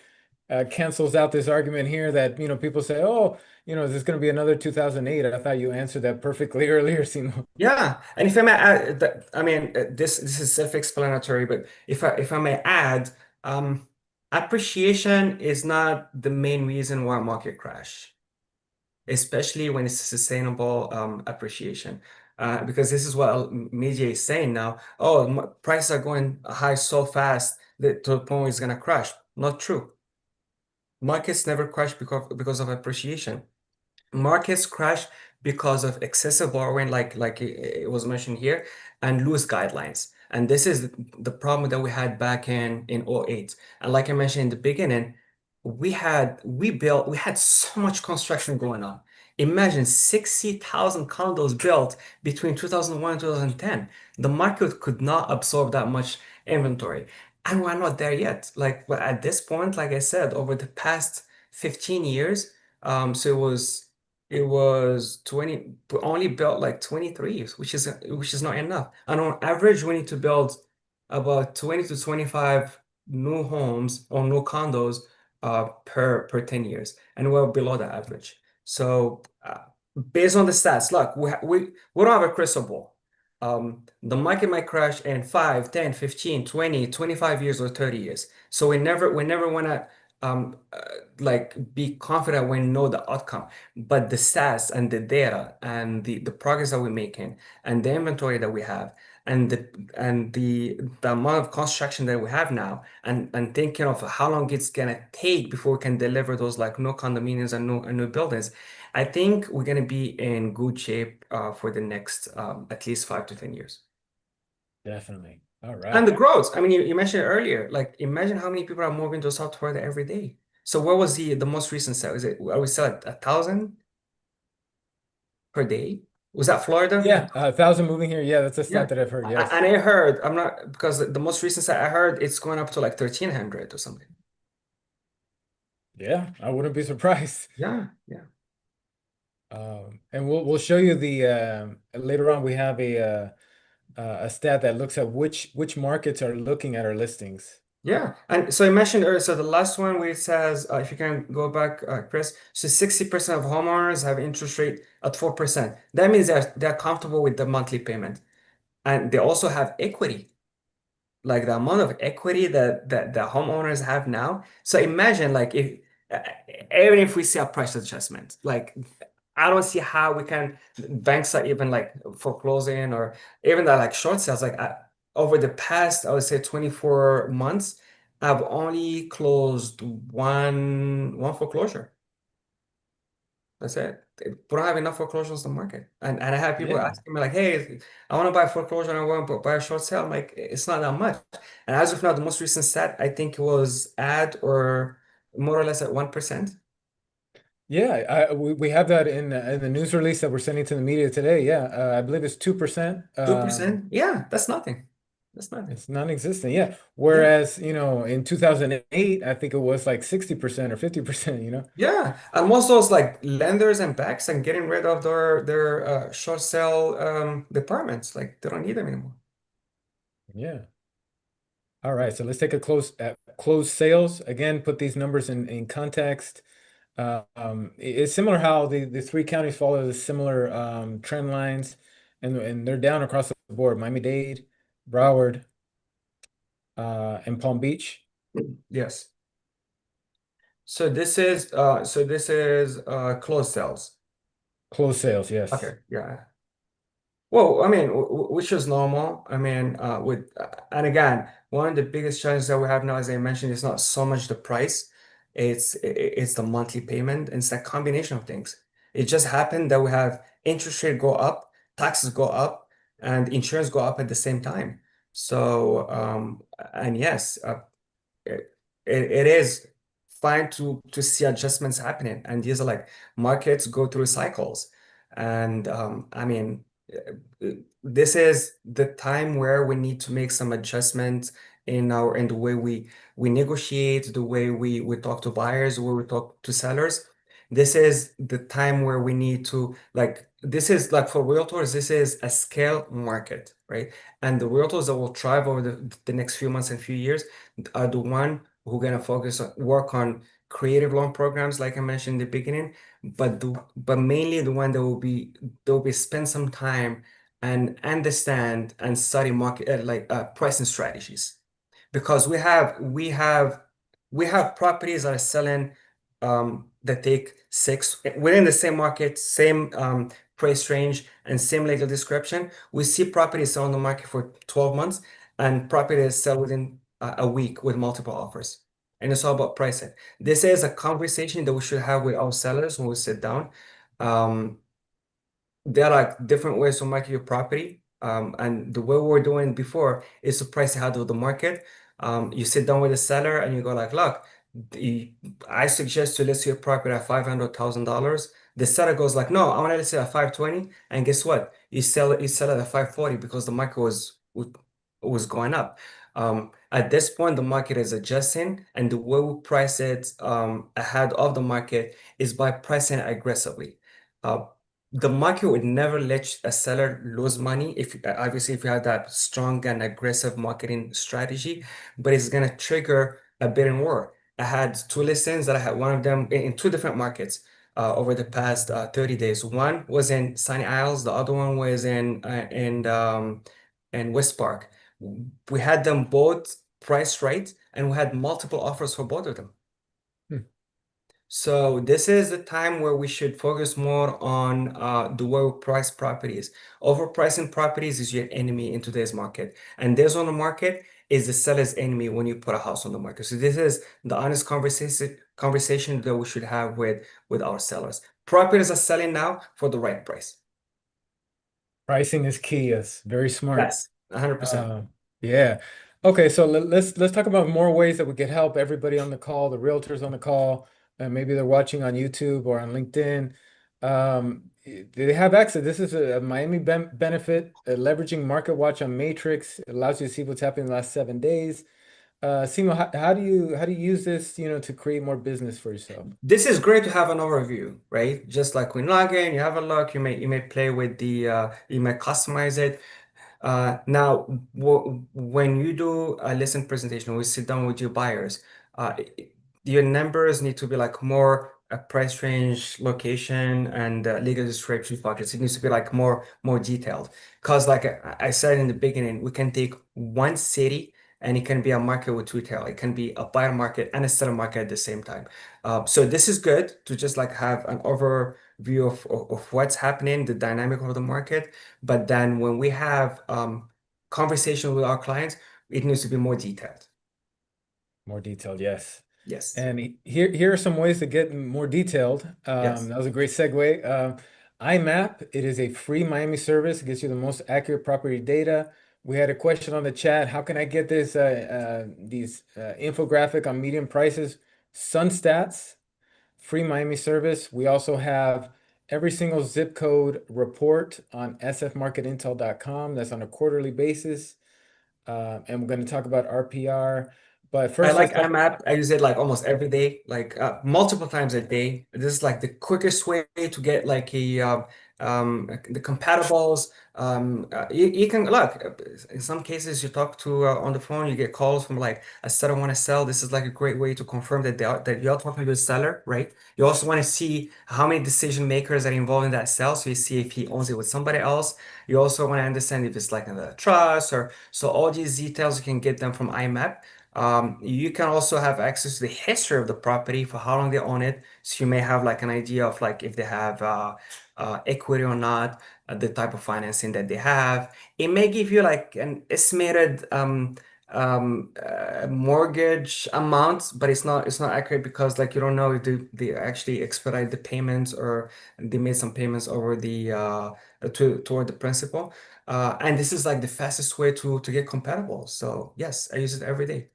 cancels out this argument here that people say, oh, is this going to be another 2008? I thought you answered that perfectly earlier, Simo. Yeah, and if I may add, I mean, this is self-explanatory, but if I may add, um, appreciation is not the main reason why market crash, especially when it's sustainable appreciation. Because this is what media is saying now. Oh, prices are going high so fast that to the point where it's going to crash. Not true. Markets never crash because of appreciation. Markets crash because of excessive borrowing, like it was mentioned here, and loose guidelines. And this is the problem that we had back in '08. And like I mentioned in the beginning, we had so much construction going on. Imagine 60,000 condos built between 2001 and 2010. The market could not absorb that much inventory. And we're not there yet. Like, but at this point, like I said, over the past 15 years, so it was 20, we only built like 23, which is not enough. And on average, we need to build about 20 to 25 new homes or new condos per 10 years. And we're below the average. So based on the stats, look, we don't have a crystal ball. The market might crash in 5, 10, 15, 20, 25 years or 30 years. So we never want to um, uh, like be confident when we know the outcome. But the stats and the data and the progress that we're making and the inventory that we have and the amount of construction that we have now and thinking of how long it's gonna take before we can deliver those like new condominiums and new buildings, I think we're gonna be in good shape for the next at least 5 to 10 years. Definitely. All And right. the growth, I mean, you mentioned earlier, like imagine how many people are moving to South Florida every day. So what was the most recent sale? Are we still at 1,000 per day? Was that Florida? Yeah, 1,000 moving here. Yeah, that's a stat Yeah. that I've heard. Yes. And I heard, I'm not, because the most recent sale I heard it's going up to like 1,300 or something. Yeah, I wouldn't be surprised. Yeah, yeah. And we'll show you the later on. We have a stat that looks at which markets are looking at our listings. Yeah. And so I mentioned earlier, so the last one where it says, if you can go back, Chris, so 60% of homeowners have interest rate at 4%. That means they're comfortable with the monthly payment. And they also have equity, like the amount of equity that the homeowners have now. So imagine like if uh, even if we see a price adjustment, like I don't see how we can banks are even like foreclosing or even that like short sales. Like over the past, I would say 24 months, I've only closed one foreclosure. That's it. We don't have enough foreclosures on the market. And I have people Yeah. asking me like, hey, I want to buy a foreclosure and I want to buy a short sale. I'm like, it's not that much. And as of now, the most recent stat, I think it was at or more or less at 1%. Yeah, we have that in the news release that we're sending to the media today. Yeah, I believe it's 2%. 2%. Yeah, that's nothing. That's nothing. It's non-existent. Yeah. Yeah. Whereas, in 2008, I think it was like 60% or 50%. Yeah. And most of those like lenders and banks and getting rid of their short sale departments. Like they don't need them anymore. Yeah. All right. So let's take a close at closed sales. Again, put these numbers in context. It's similar how the three counties follow the similar trend lines, and they're down across the board. Miami-Dade, Broward, and Palm Beach. Yes. So this is closed sales. Closed sales, yes. Okay, yeah. Well, I mean, which is normal. I mean, and again, one of the biggest challenges that we have now, as I mentioned, is not so much the price, it's the monthly payment, and it's a combination of things. It just happened that we have interest rate go up, taxes go up, and insurance go up at the same time. So, and yes, it, it is fine to see adjustments happening, and these are like markets go through cycles, and I mean, this is the time where we need to make some adjustments in the way we negotiate, the way we talk to buyers, the way we talk to sellers. This is the time where we need to like this is like for realtors, this is a scale market, right? And the realtors that will thrive over the next few months and few years are the one who are gonna work on creative loan programs, like I mentioned in the beginning, but mainly the one that will be spend some time and understand and study market pricing strategies because we have properties that are selling that take six within the same market, same price range and same legal description. We see properties sell on the market for 12 months and properties sell within a week with multiple offers. And it's all about pricing. This is a conversation that we should have with our sellers when we sit down. Um, there are like different ways to market your property. And the way we were doing before is to price it out of the market. You sit down with the seller and you go like, look, I suggest to list your property at $500,000. The seller goes like, no, I want to list it at 520. And guess what? You sell it at 540 because the market was going up. At this point, the market is adjusting, and the way we price it ahead of the market is by pricing it aggressively. Uh, the market would never let a seller lose money if obviously if you have that strong and aggressive marketing strategy, but it's gonna trigger a bidding war. I had two listings that I had one of them in two different markets over the past 30 days. One was in Sunny Isles, the other one was in West Park. We had them both priced right, and we had multiple offers for both of them. Hmm. So this is the time where we should focus more on the way we price properties. Overpricing properties is your enemy in today's market, and this on the market is the seller's enemy when you put a house on the market. So this is the honest conversation that we should have with our sellers. Properties are selling now for the right price. Pricing is key. Yes, very smart. Yes, 100%. Yeah. Okay, so let's talk about more ways that we could help everybody on the call, the realtors on the call, and maybe they're watching on YouTube or on LinkedIn. They have access. This is a Miami benefit, leveraging Market Watch on Matrix. It allows you to see what's happened in the last 7 days. Simo, how do you use this, to create more business for yourself? This is great to have an overview, right? Just like when log in, you have a look, you may play with you may customize it. Now, w when you do a listing presentation, we sit down with your buyers. Your numbers need to be like more a price range, location, and legal description buckets. It needs to be like more detailed. Because, like I said in the beginning, we can take one city and it can be a market with retail. It can be a buyer market and a seller market at the same time. So this is good to just like have an overview of what's happening, the dynamic of the market. But then when we have conversation with our clients, it needs to be more detailed. More detailed, yes. Yes. And here are some ways to get more detailed. Yes. That was a great segue. IMAP, it is a free Miami service. It gives you the most accurate property data. We had a question on the chat. How can I get these infographic on median prices? SunStats, free Miami service. We also have every single zip code report on sfmarketintel.com. That's on a quarterly basis. And we're going to talk about RPR. But I first, let's like talk. IMAP. I use it like almost every day, like multiple times a day. This is like the quickest way to get like the compatibles. You can look in some cases you talk to on the phone, you get calls from like a seller want to sell. This is like a great way to confirm that you're talking to a seller, right? You also want to see how many decision makers are involved in that sale, so you see if he owns it with somebody else. You also want to understand if it's like in the trust or so all these details you can get them from IMAP. You can also have access to the history of the property for how long they own it. So you may have like an idea of like if they have equity or not. the type of financing that they have. It may give you like an estimated mortgage amount, but it's not accurate because like you don't know if they actually expedite the payments or they made some payments over the toward the principal. And this is like the fastest way to get compatible. So yes, I use it every day.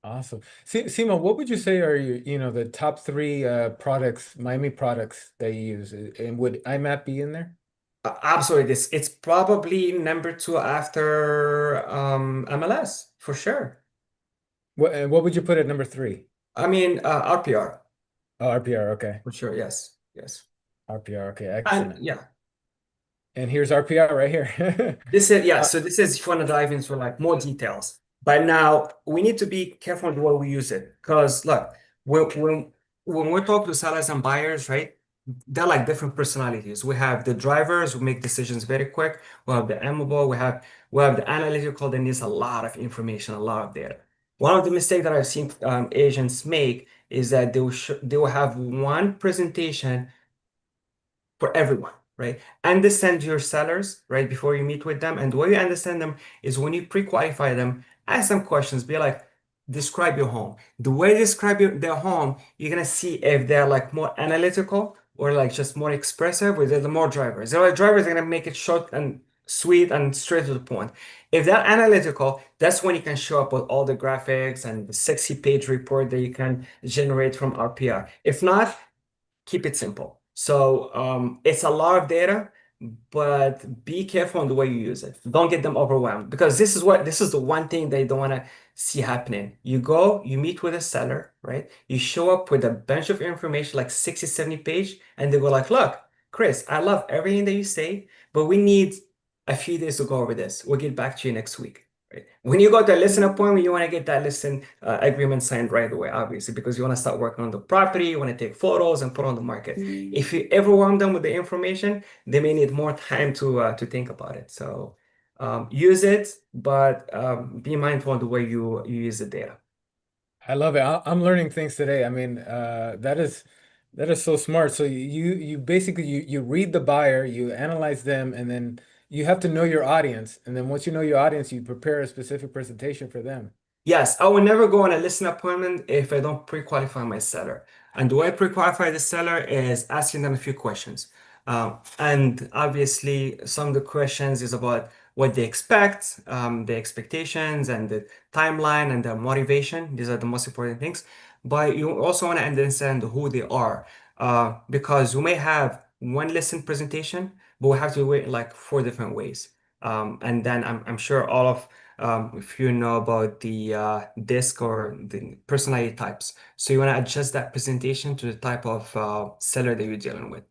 Awesome. Simo, what would you say are the top three products, Miami products that you use? And would IMAP be in there? Absolutely, this it's probably number two after MLS for sure. What would you put at number three? I mean RPR Oh, RPR, okay. for sure. Yes, yes, RPR, okay, and excellent. yeah. And here's RPR right here. This is yeah, Uh, so this is if you want to dive into like more details. But now we need to be careful with what we use it. Because look, when we're talking to sellers and buyers, right? They're like different personalities. We have the drivers who make decisions very quick. We have the amiable, we have the analytical that needs a lot of information, a lot of data. One of the mistakes that I've seen agents make is that they will have one presentation for everyone, right? Understand your sellers, right, before you meet with them. And the way you understand them is when you pre-qualify them, ask them questions, be like, describe your home. The way they describe their home, you're gonna see if they're like more analytical or like just more expressive, or they're the more drivers. They're like drivers, they're gonna make it short and sweet and straight to the point. If they're analytical, that's when you can show up with all the graphics and the 60-page report that you can generate from RPR. If not, keep it simple. So it's a lot of data, but be careful on the way you use it. Don't get them overwhelmed because this is the one thing they don't want to see happening. You go, you meet with a seller, right? You show up with a bunch of information, like 60, 70 page, and they go like, look, Chris, I love everything that you say, but we need a few days to go over this. We'll get back to you next week. Right? When you go to a listing appointment, you want to get that listing agreement signed right away, obviously, because you want to start working on the property, you want to take photos and put on the market. If you overwhelm them with the information, they may need more time to think about it. So use it, but be mindful of the way you use the data. I love it. I'm learning things today. I mean, that is so smart. So you basically you read the buyer, you analyze them, and then you have to know your audience. And then once you know your audience, you prepare a specific presentation for them. Yes, I will never go on a listing appointment if I don't pre-qualify my seller. And the way I pre-qualify the seller is asking them a few questions. And obviously, some of the questions is about what they expect, the expectations and the timeline and the motivation. These are the most important things. But you also want to understand who they are, because we may have one listing presentation, but we have to wait like four different ways. And then I'm sure all of if you know about the disc or the personality types. So you want to adjust that presentation to the type of seller that you're dealing with.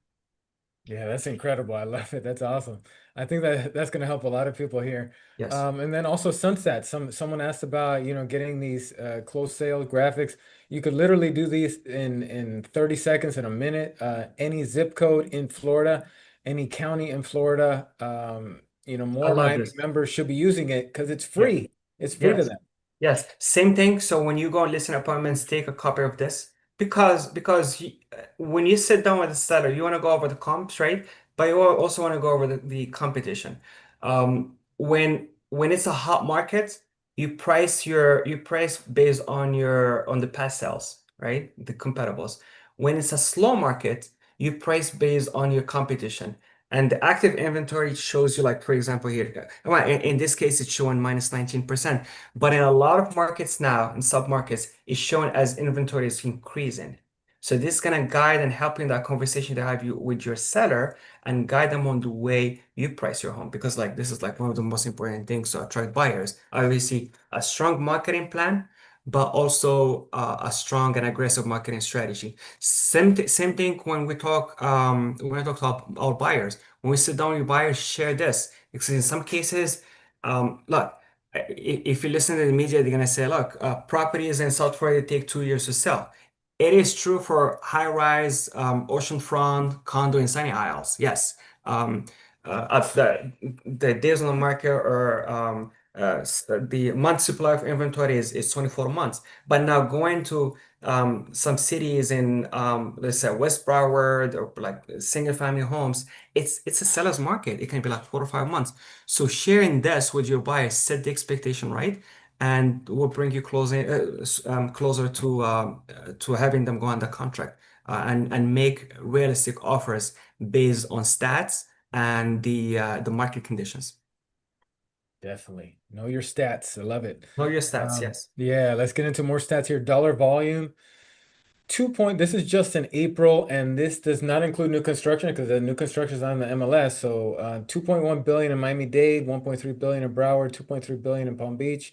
Yeah, that's incredible. I love it. That's awesome. I think that's going to help a lot of people here. Yes, And then also Sunset. Someone asked about, getting these closed sale graphics. You could literally do these in 30 seconds, in a minute. Any zip code in Florida, any county in Florida. I More love Miami this. members should be using it because it's Yeah. free. It's free to Yes. them. Yes, same thing. So when you go and listen appointments, take a copy of this because when you sit down with a seller, you want to go over the comps, right? But you also want to go over the competition. When it's a hot market, you price based on the past sales, right? The comparables. When it's a slow market, you price based on your competition. And the active inventory shows you, like, for example, here, well, in this case, it's showing minus 19%. But in a lot of markets now, in sub-markets, it's shown as inventory is increasing. So this is gonna guide and help in that conversation to have you with your seller and guide them on the way you price your home. Because like this is like one of the most important things to attract buyers. Obviously, a strong marketing plan, but also a strong and aggressive marketing strategy. Same thing when we talk to our buyers. When we sit down with buyers, share this. Because in some cases, look, if you listen to the media, they're gonna say, look, properties in South Florida take 2 years to sell. It is true for high-rise, oceanfront condo in Sunny Isles. Yes. At the days on the market are the month supply of inventory is 24 months. But now going to some cities in let's say West Broward or like single family homes, it's a seller's market. It can be like 4 or 5 months. So sharing this with your buyers, set the expectation right, and will bring you closer to having them go under contract and make realistic offers based on stats and the market conditions. Definitely. Know your stats. I love it. Know your stats, yes. Yeah, let's get into more stats here. Dollar volume. This is just in April, and this does not include new construction because the new construction is on the MLS. So 2.1 billion in Miami-Dade, 1.3 billion in Broward, 2.3 billion in Palm Beach.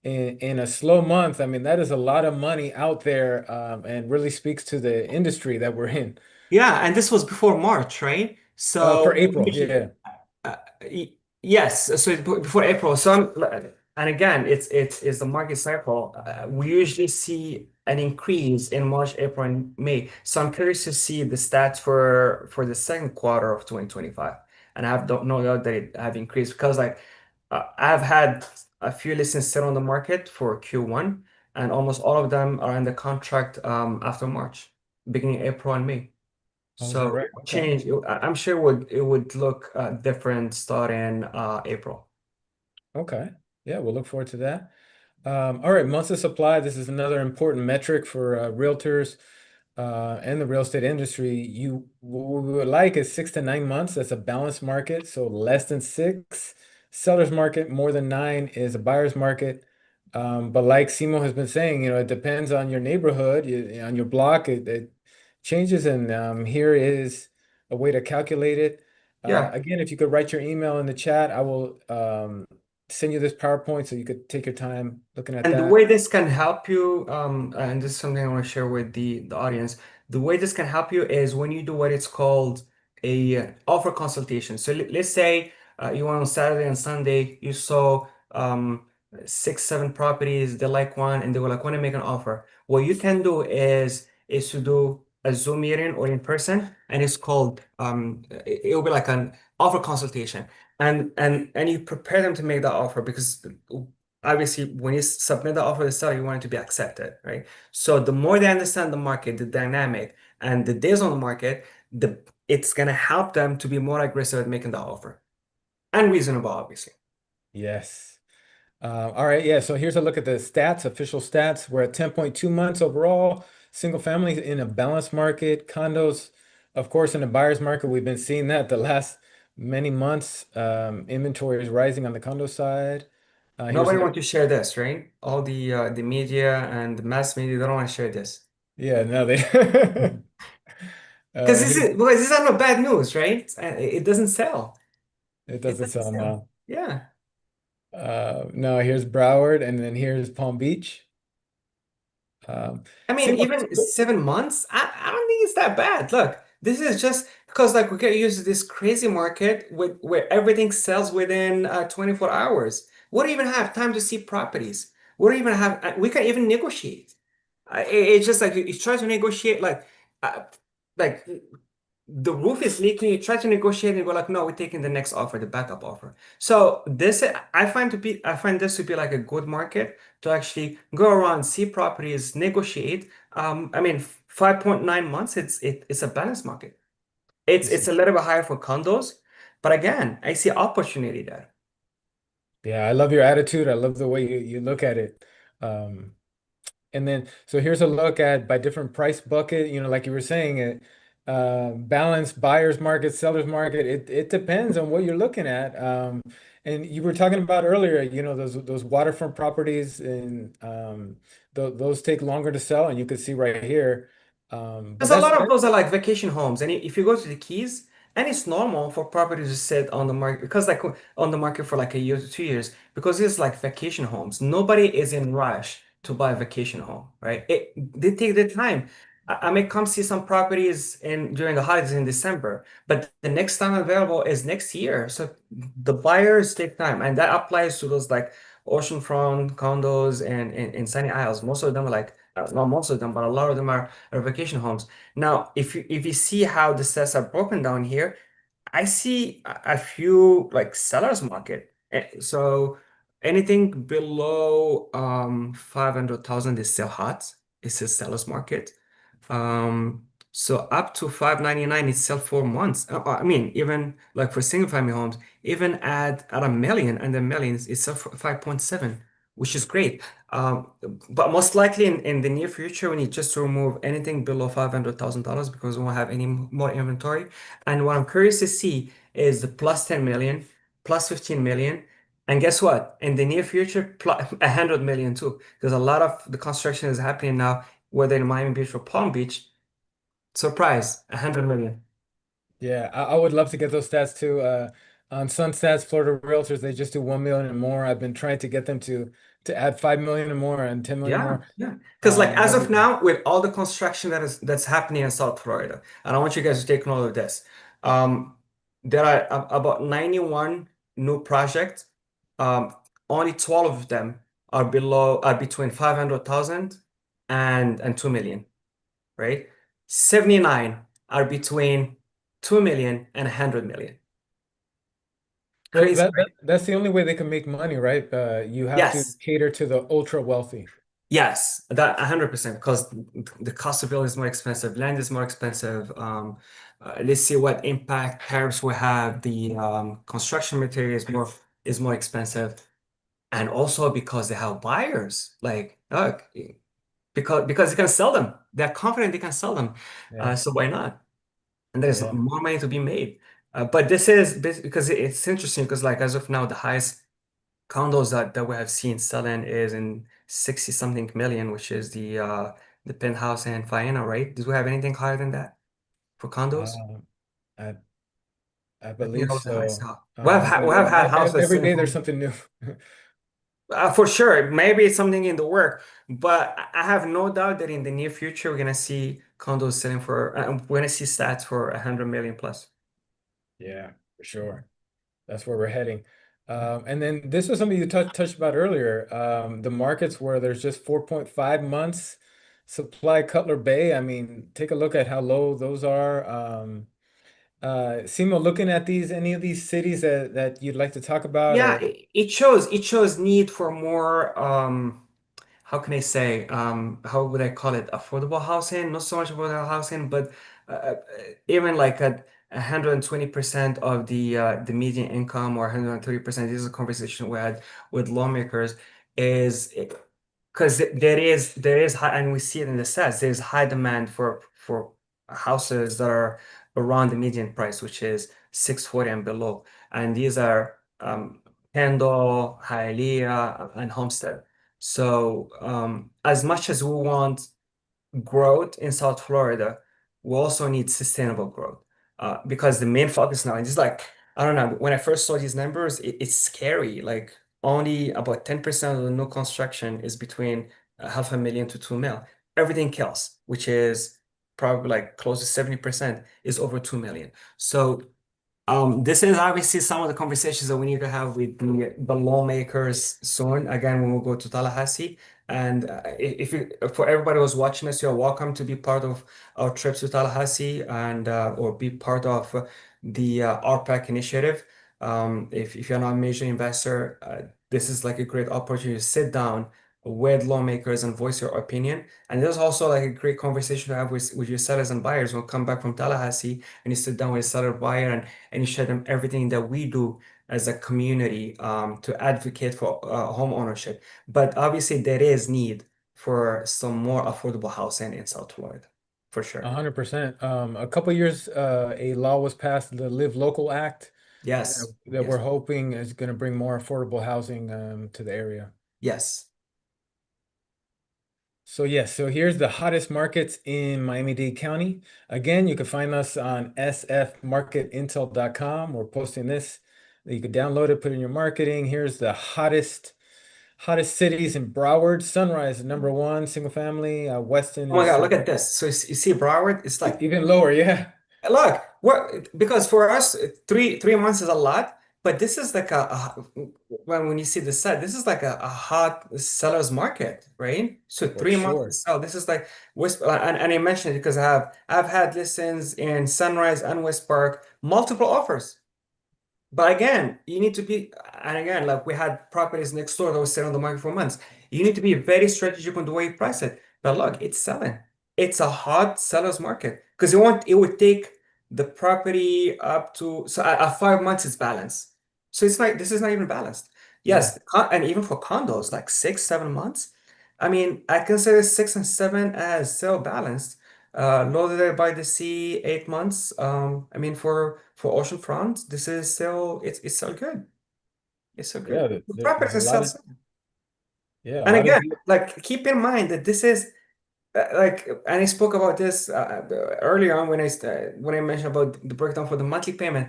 In a slow month, I mean, that is a lot of money out there, and really speaks to the industry that we're in. Yeah, and this was before March, right? For So April, yeah. uh, yes, so before April. And again, it's the market cycle. We usually see an increase in March, April, and May. So I'm curious to see the stats for the second quarter of 2025. And I have don't know that it have increased because like I've had a few listings sit on the market for Q1, and almost all of them are in the contract after March, beginning April and May. Oh, is that So right? it would Okay. change. I'm sure it would look different starting April. Okay. Yeah, we'll look forward to that. All right, months of supply. This is another important metric for realtors and the real estate industry. What we would like is 6 to 9 months. That's a balanced market. So less than six, seller's market. More than nine is a buyer's market. But like Simo has been saying, it depends on your neighborhood, on your block. It changes, and here is a way to calculate it. Yeah. Again, if you could write your email in the chat, I will send you this PowerPoint so you could take your time looking at And the that. way this can help you, and this is something I want to share with the audience, the way this can help you is when you do what it's called a offer consultation. So let's say you went on Saturday and Sunday, you saw six, seven properties, they like one, and they were like, want to make an offer. What you can do is to do a Zoom meeting or in person, and it's called it'll be like an offer consultation. And you prepare them to make that offer because obviously when you submit the offer to the seller, you want it to be accepted, right? So the more they understand the market, the dynamic, and the days on the market, it's gonna help them to be more aggressive at making the offer and reasonable, obviously. Yes. All right, yeah. So here's a look at the stats, official stats. We're at 10.2 months overall. Single family in a balanced market. Condos, of course, in a buyer's market. We've been seeing that the last many months. Inventory is rising on the condo side. Here's Nobody another. wants to share this, right? All the media and the mass media, they don't want to share this. Yeah, no, they. Because Here's these are not bad news, right? It doesn't sell. it It doesn't doesn't sound sell. now. Yeah. No, here's Broward, and then here's Palm Beach. Um, I mean, single. even 7 months, I don't think it's that bad. Look, this is just because like we get used to this crazy market with where everything sells within 24 hours. We don't even have time to see properties. We don't even have, we can even negotiate. It's just like you try to negotiate uh, like the roof is leaking, you try to negotiate and go like, no, we're taking the next offer, the backup offer. So this I find this to be like a good market to actually go around, see properties, negotiate. I mean, 5.9 months, it's a balanced market. It's a little bit higher for condos, but again, I see opportunity there. Yeah, I love your attitude. I love the way you look at it. Um, and then, so here's a look at by different price bucket, like you were saying, balanced buyer's market, seller's market. It depends on what you're looking at. And you were talking about earlier, those waterfront properties and those take longer to sell, and you can see right here. But There's a that's lot of that. those are like vacation homes, and if you go to the Keys, and it's normal for properties to sit on the market because like on the market for like a year to 2 years because it's like vacation homes. Nobody is in rush to buy a vacation home, right? They take their time. I may come see some properties in during the holidays in December, but the next time available is next year. So the buyers take time, and that applies to those like oceanfront condos and in Sunny Isles. Most of them are like not most of them, but a lot of them are vacation homes. Now, if you see how the stats are broken down here, I see a few like sellers market. So Anything below 500,000 is still hot. It's a seller's market. So up to 599 it's sell for months. I mean, even like for single family homes, even at a million and the millions, it's sell for 5.7, which is great. But most likely in the near future, we need just to remove anything below $500,000 because we won't have any more inventory. And what I'm curious to see is the plus 10 million, plus 15 million. And guess what? In the near future, 100 million too, because a lot of the construction is happening now, whether in Miami Beach or Palm Beach. Surprise, 100 million. Yeah, I would love to get those stats too. On Sun Stats, Florida Realtors, they just do 1 million and more. I've been trying to get them to add 5 million and more and 10 million Yeah, more. yeah. Because like as That'd of be great. now, with all the construction that's happening in South Florida, and I want you guys to take note of this. Um, there are about 91 new projects. Um, only 12 of them are between 500,000 and 2 million, right? 79 are between 2 million and 100 million. Well, Crazy, right? that's the only way they can make money, right? You have to Yes. cater to the ultra wealthy. Yes, that 100% because the cost of building is more expensive, land is more expensive. Let's see what impact tariffs will have. The construction material is more expensive, and also because they have buyers. Like, look, because they can sell them, they're confident they can sell them. Yeah, So why not? And there's yeah. more money to be made. But because it's interesting because like as of now, the highest condos that we have seen selling is in 60 something million, which is the penthouse in Faena, right? Did we have anything higher than that for condos? Um, I I I think believe that was the highest. so. We have had houses Every selling day there's for something new. for sure. Maybe it's something in the work, but I have no doubt that in the near future we're gonna see condos selling for. We're gonna see stats for 100 million plus. Yeah, for sure. That's where we're heading. And then this was something you touched about earlier. The markets where there's just 4.5 months supply Cutler Bay. I mean, take a look at how low those are. Simo, looking at any of these cities that you'd like to talk about Yeah, or it shows need for more how can I say how would I call it affordable housing? Not so much affordable housing, but uh, even like at 120% of the median income or 130%. This is a conversation we had with lawmakers is because there is high, and we see it in the stats. There's high demand for houses that are around the median price, which is 640 and below, and these are Kendall, Hialeah, and Homestead. So, as much as we want growth in South Florida, we also need sustainable growth. Because the main focus now, and it's like, I don't know, when I first saw these numbers, it's scary. Like, only about 10% of the new construction is between 500,000 to 2 mil. Everything else, which is probably like close to 70%, is over 2 million. So, this is obviously some of the conversations that we need to have with the lawmakers soon. Again, when we go to Tallahassee, and if you, for everybody who's watching us, you're welcome to be part of our trips to Tallahassee and or be part of the RPAC initiative. If you're not a major investor, this is like a great opportunity to sit down with lawmakers and voice your opinion. And there's also like a great conversation to have with your sellers and buyers. We'll come back from Tallahassee and you sit down with a seller buyer and you show them everything that we do as a community to advocate for home ownership. But obviously, there is need for some more affordable housing in South Florida, for sure. 100%. A couple years, a law was passed, the Live Local Act, Yes, that we're yes, hoping is going to bring more affordable housing to the area. yes. So yes, so here's the hottest markets in Miami-Dade County. Again, you can find us on sfmarketintel.com. We're posting this. You can download it, put it in your marketing. Here's the hottest cities in Broward. Sunrise is number one, single family. Weston Oh my is God, look at this. So you see Broward, it's like even lower. Yeah, look, because for us, 3 months is a lot, but this is like when you see the set, this is like a hot seller's market, right? So for 3 months to sure. sell. This is like West, and I mentioned it because I've had listings in Sunrise and West Park, multiple offers. But again, you need to be, and again, like we had properties next door that was sitting on the market for months. You need to be very strategic on the way you price it. But look, it's selling. It's a hot seller's market because it would take the property up to, so at 5 months it's balanced. So it's like, this is not even balanced. Yeah. Yes, and even for condos, like 6, 7 months. I mean, I consider 6 and 7 as still balanced. Loaded by the sea, 8 months. I mean, for oceanfront, this is still it's so good. It's so Yeah, good. The there's properties a are lot still of selling. yeah, a And lot of again, deals. like keep in mind that this is like, and I spoke about this earlier on when I mentioned about the breakdown for the monthly payment.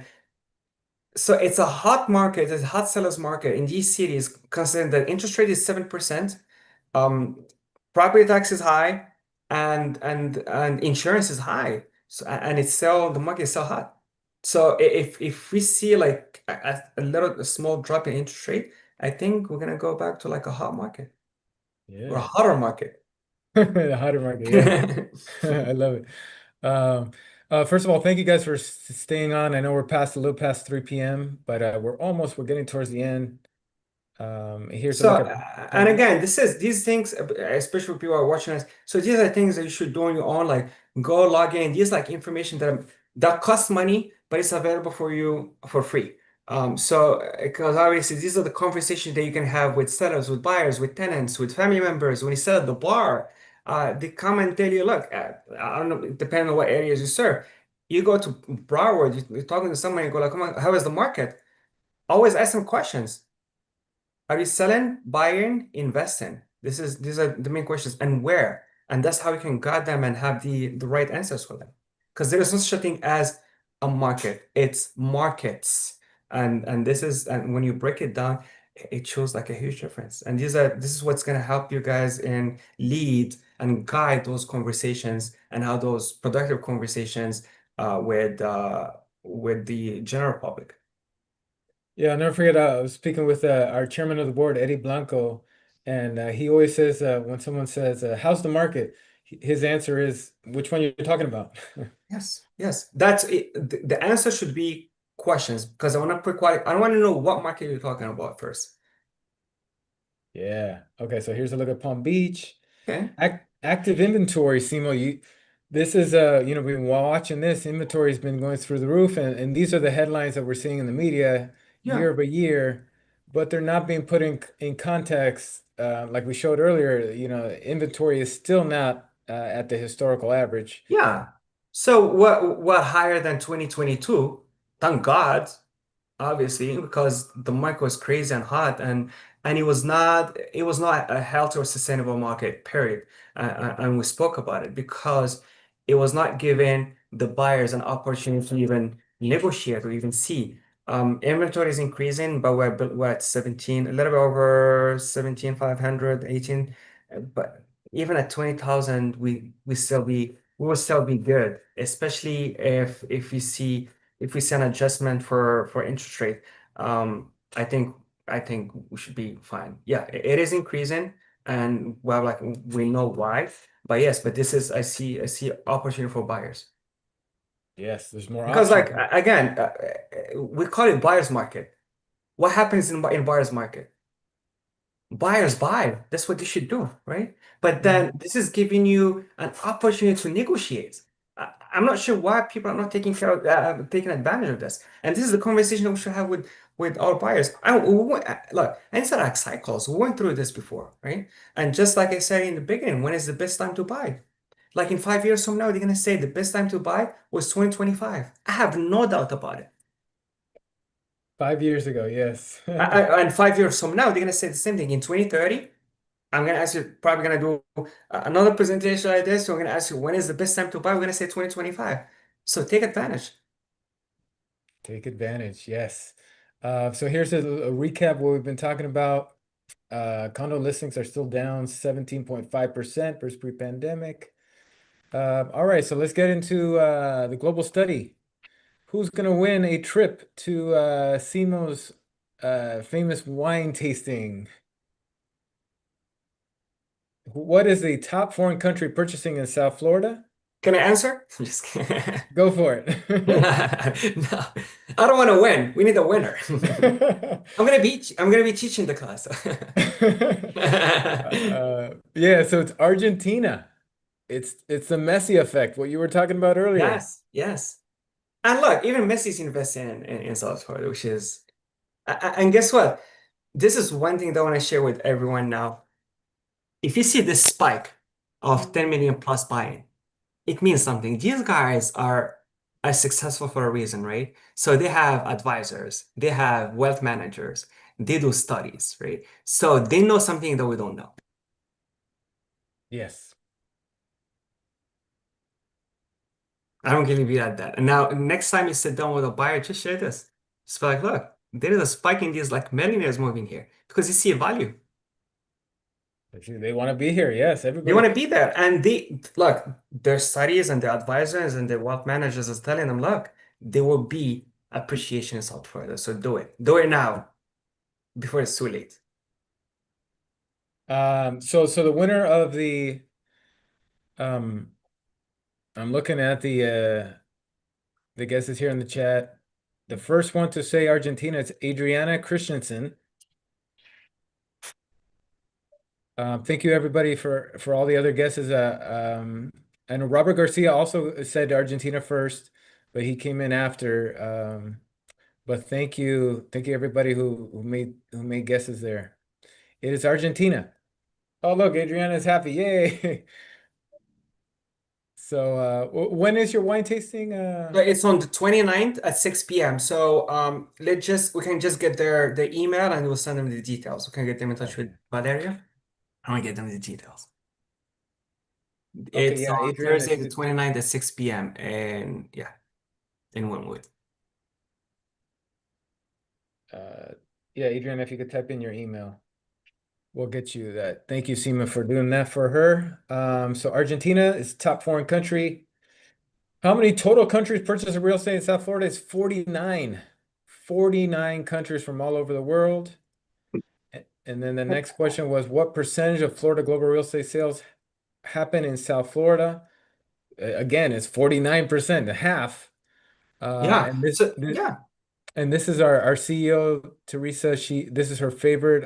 So it's a hot market, it's a hot sellers market in these cities, considering that interest rate is 7%, um, property tax is high, and insurance is high. So and it's still the market is still hot. So if we see like a small drop in interest rate, I think we're gonna go back to like a hot market or a Yeah. hotter market. The hotter market, yeah. I love it. Um, first of all, thank you guys for staying on. I know we're past a little past 3 p.m., but we're getting towards the end. Here's a So, look at and Palm Beach. again, these things, especially people are watching us. So these are things that you should do on your own, like go log in. These like information that costs money, but it's available for you for free. So because obviously these are the conversations that you can have with sellers, with buyers, with tenants, with family members. When you sell at the bar, they come and tell you, look, I don't know, depending on what areas you serve. You go to Broward, you're talking to someone, you go like, come on, how is the market? Always ask them questions. Are you selling, buying, investing? These are the main questions, and where? And that's how you can guide them and have the right answers for them. Because there is no such a thing as a market. It's markets. And this is, and when you break it down, it shows like a huge difference. And this is what's gonna help you guys in lead and guide those conversations and how those productive conversations with the general public. Yeah, I'll never forget. I was speaking with our chairman of the board, Eddie Blanco, and he always says when someone says, "How's the market?" His answer is, "Which one you're talking about?" Yes, yes. That's it. The answer should be questions because I want to put quite, I want to know what market you're talking about first. Yeah. Okay, so here's a look at Palm Beach. Okay. Active inventory, Simo, this is we've been watching this. Inventory's been going through the roof, and these are the headlines that we're seeing in the media Yeah. year over year, but they're not being put in context. Like we showed earlier, inventory is still not at the historical average. Yeah. So what higher than 2022? Thank God. Obviously, because the market was crazy and hot, and it was not a healthy or sustainable market, period. And we spoke about it because it was not giving the buyers an opportunity to even negotiate or even see. Inventory is increasing, but we're at 17, a little bit over 17,500, 18. But even at 20,000, we will still be good, especially if we see an adjustment for interest rate, I think we should be fine. Yeah, it is increasing, and well, like we know why. But yes, but this is I see opportunity for buyers Yes, there's more because options. like again, we call it buyer's market. What happens in buyer's market? Buyers buy. That's what they should do, right? But then Mhm. this is giving you an opportunity to negotiate. I'm not sure why people are not taking advantage of this. And this is the conversation that we should have with our buyers. Look, and it's like cycles. We went through this before, right? And just like I said in the beginning, when is the best time to buy? Like in 5 years from now, they're gonna say the best time to buy was 2025. I have no doubt about it. 5 years ago, yes. And 5 years from now, they're gonna say the same thing. In 2030, I'm gonna ask you, probably gonna do another presentation like this. So I'm gonna ask you, when is the best time to buy? We're gonna say 2025. So take advantage. Take advantage, yes. So here's a recap what we've been talking about. Condo listings are still down 17.5% versus pre-pandemic. All right, so let's get into the global study. Who's going to win a trip to Simo's famous wine tasting? What is the top foreign country purchasing in South Florida? Can I answer? I'm just kidding. Go for No, it. I don't want to win. We need a winner. I'm gonna be teaching the class. Yeah, so it's Argentina. It's the Messi effect, what you were talking about earlier. Yes, yes. And look, even Messi's investing in South Florida, which is, and guess what? This is one thing that I want to share with everyone now. If you see this spike of 10 million plus buying, it means something. These guys are successful for a reason, right? So they have advisors, they have wealth managers, they do studies, right? So they know something that we don't know. Yes. I don't really believe at that. And now, next time you sit down with a buyer, just share this. Just be like, look, there is a spike in these like millionaires moving here because you see a value. They want to be here. Yes, They want everybody. to be there. And they look, their studies and their advisors and their wealth managers is telling them, look, there will be appreciation in South Florida. So do it. Do it now before it's too late. So the winner of um I'm looking at the guesses here in the chat. The first one to say Argentina is Adriana Christensen. Thank you everybody for all the other guesses. And Robert Garcia also said Argentina first, but he came in after. But thank you everybody who made guesses there. It is Argentina. Oh look, Adriana is happy. Yay! So when is your wine tasting? So it's on the 29th at 6 p.m. So we can just get their email and we'll send them the details. We can get them in touch with Okay. Valeria. I want to get them the details. Okay, It's yeah, on Adriana, Thursday if the you 29th at 6 p.m. and yeah, in Wynwood. uh yeah, Adriana, if you could type in your email, we'll get you that. Thank you, Sima, for doing that for her. So Argentina is top foreign country. How many total countries purchase real estate in South Florida? It's 49. 49 countries from all over the world. And then the next question was, what percentage of Florida global real estate sales happen in South Florida? Again, it's 49%, half. Yeah. And this, So this yeah. and this is our CEO, Teresa. This is her favorite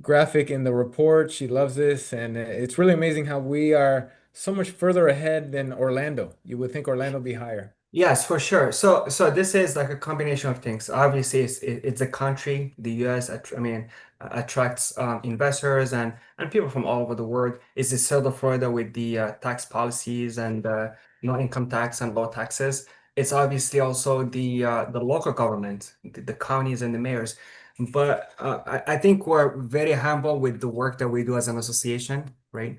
graphic in the report. She loves this, and it's really amazing how we are so much further ahead than Orlando. You would think Orlando would be higher. Yes, for sure. So this is like a combination of things. Obviously, it's a country. The U.S. Attracts investors and people from all over the world. It's the state of Florida with the tax policies and no income tax and low taxes. It's obviously also the local government, the counties and the mayors. But I think we're very humble with the work that we do as an association, right?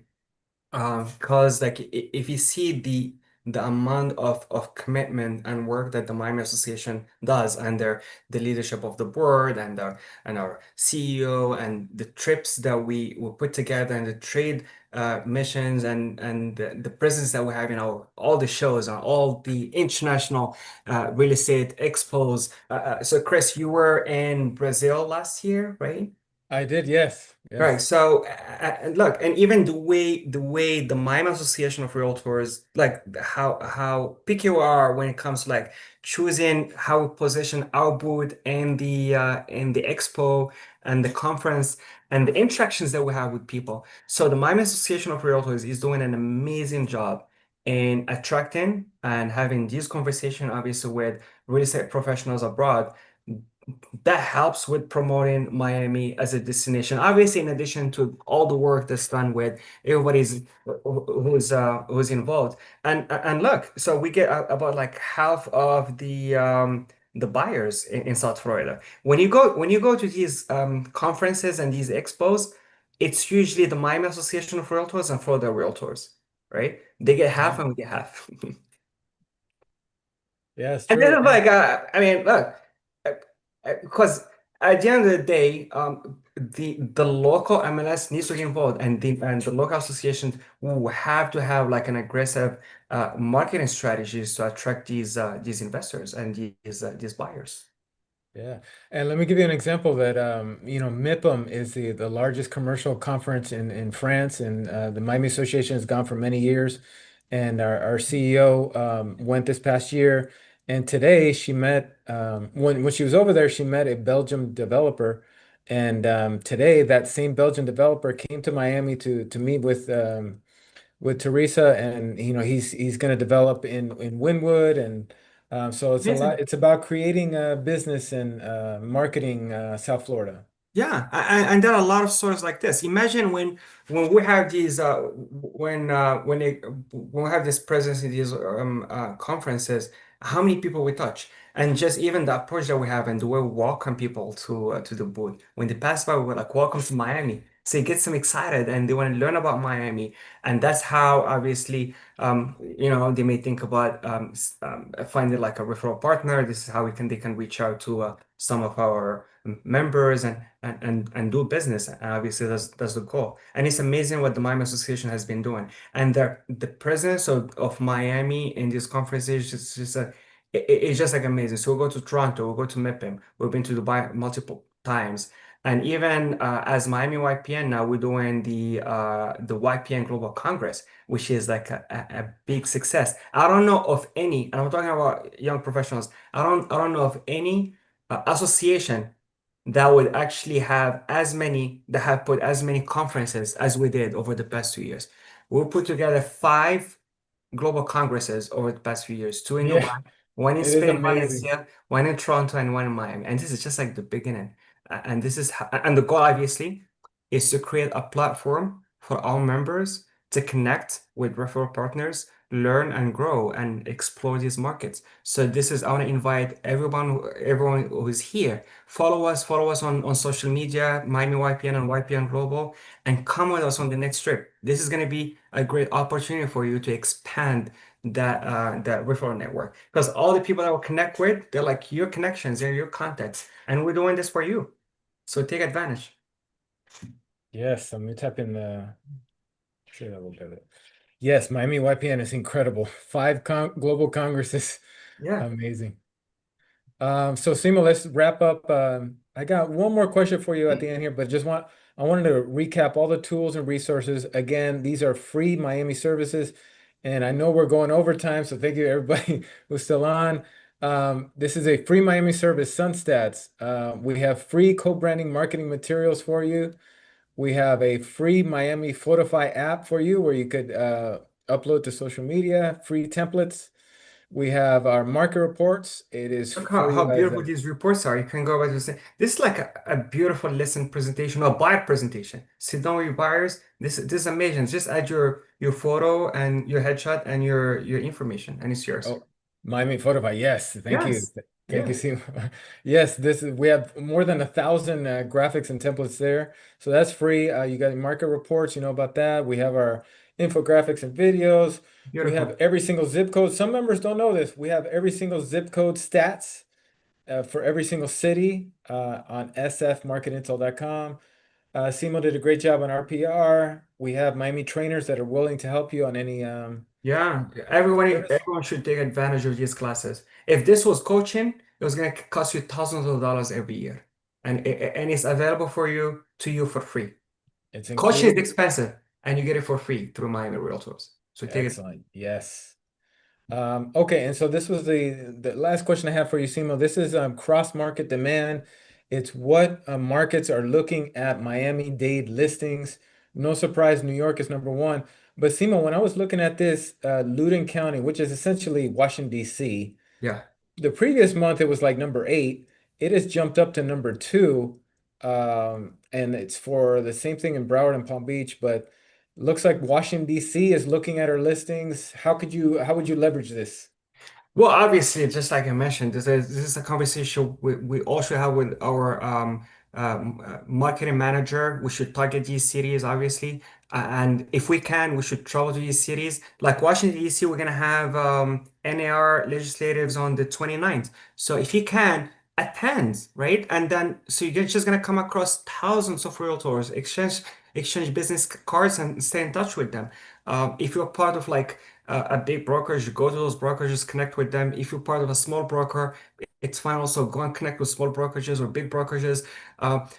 Because like if you see the amount of commitment and work that the Miami Association does under the leadership of the board and our CEO and the trips that we put together and the trade missions and the presence that we have in all the shows and all the international real estate expos. So Chris, you were in Brazil last year, right? I did, yes, Right. yes. So, and look, and even the way the Miami Association of Realtors, like how picky you are when it comes to like choosing how we position our booth in the expo and the conference and the interactions that we have with people. So the Miami Association of Realtors is doing an amazing job in attracting and having these conversations, obviously, with real estate professionals abroad that helps with promoting Miami as a destination. Obviously, in addition to all the work that's done with everybody's who's involved. And look, so we get about like half of the buyers in South Florida. When you go to these conferences and these expos, it's usually the Miami Association of Realtors and Florida Realtors, right? They get half Yeah, and we get half. yeah, it's And this true. is like, I mean, look, because at the end of the day, the local MLS needs to get involved, and the local associations will have to have like an aggressive marketing strategies to attract these investors and these buyers. Yeah. And let me give you an example that MIPIM is the largest commercial conference in France, and the Miami Association has gone for many years. and our CEO went this past year. And today she met when she was over there, she met a Belgium developer. And today that same Belgian developer came to Miami to meet with Teresa, and he's going to develop in Wynwood, and so it's a lot. Amazing. It's about creating a business and marketing South Florida. Yeah, and there are a lot of stories like this. Imagine when we have these when we have this presence in these conferences, how many people we touch, and just even the approach that we have and the way we welcome people to the booth. When they pass by, we're like, "Welcome to Miami." So it gets them excited and they want to learn about Miami, and that's how obviously they may think about finding like a referral partner. This is how they can reach out to some of our members and do business. And obviously, that's the goal. And it's amazing what the Miami Association has been doing. And the presence of Miami in these conferences is just it's just like amazing. So we'll go to Toronto, we'll go to MIPIM, we've been to Dubai multiple times. And even as Miami YPN now, we're doing the YPN Global Congress, which is like a big success. I don't know of any, and I'm talking about young professionals. I don't know of any association that would actually have as many that have put as many conferences as we did over the past 2 years. We put together five global congresses over the past few years, two in Yeah, Dubai, one in it is Spain, one in amazing. Seattle, one in Toronto, and one in Miami. And this is just like the beginning. And this is and the goal obviously is to create a platform for our members to connect with referral partners, learn and grow and explore these markets. So this is I want to invite everyone who's here. Follow us on social media, Miami YPN and YPN Global, and come with us on the next trip. This is going to be a great opportunity for you to expand that referral network because all the people that will connect with, they're like your connections, they're your contacts, and we're doing this for you. So take advantage. Yes, let me type in the say that a little bit. Yes, Miami YPN is incredible. Five global congresses, Yeah. amazing. So Simo, let's wrap up. I got one more question for you at the end here, but I wanted to recap all the tools and resources. Again, these are free Miami services, and I know we're going overtime, so thank you everybody who's still on. This is a free Miami service, Sunstats. We have free co-branding marketing materials for you. We have a free Miami Photify app for you where you could upload to social media, free templates. We have our market reports. It is Look for how you as beautiful a these reports are. You can go back and say, this is like a beautiful lesson presentation or buyer presentation. Sit down with your buyers. This is amazing. Just add your photo and your headshot and your information, and it's yours. oh, Miami Photify. Yes, thank you. Yes. Thank you, Yeah. Simo. Yes, this is we have more than 1,000 graphics and templates there. So that's free. You got market reports, you know about that. We have our infographics and videos. We have Beautiful. every single zip code. Some members don't know this. We have every single zip code stats for every single city on sfmarketintel.com. Simo did a great job on RPR. We have Miami trainers that are willing to help you on any Yeah. service. Everyone should take advantage of these classes. If this was coaching, it was going to cost you thousands of dollars every year, and it's available for you to you for free. It's Coaching is included. expensive, and you get it for free through Miami Realtors. So take it. Excellent. Yes. Okay, and so this was the last question I have for you, Simo. This is cross-market demand. It's what markets are looking at Miami-Dade listings. No surprise, New York is number one. But Simo, when I was looking at this, Loudoun County, which is essentially Washington, D.C., Yeah. the previous month it was like number eight. It has jumped up to number two. And it's for the same thing in Broward and Palm Beach, but looks like Washington, D.C. is looking at our listings. How would you leverage this? Well, obviously, just like I mentioned, this is a conversation we also have with our marketing manager. We should target these cities, obviously, and if we can, we should travel to these cities. Like Washington, D.C., we're gonna have NAR legislatives on the 29th. So if you can attend, right, and then so you're just gonna come across thousands of realtors, exchange business cards, and stay in touch with them. If you're part of like a big brokerage, you go to those brokerages, connect with them. If you're part of a small broker, it's fine also go and connect with small brokerages or big brokerages.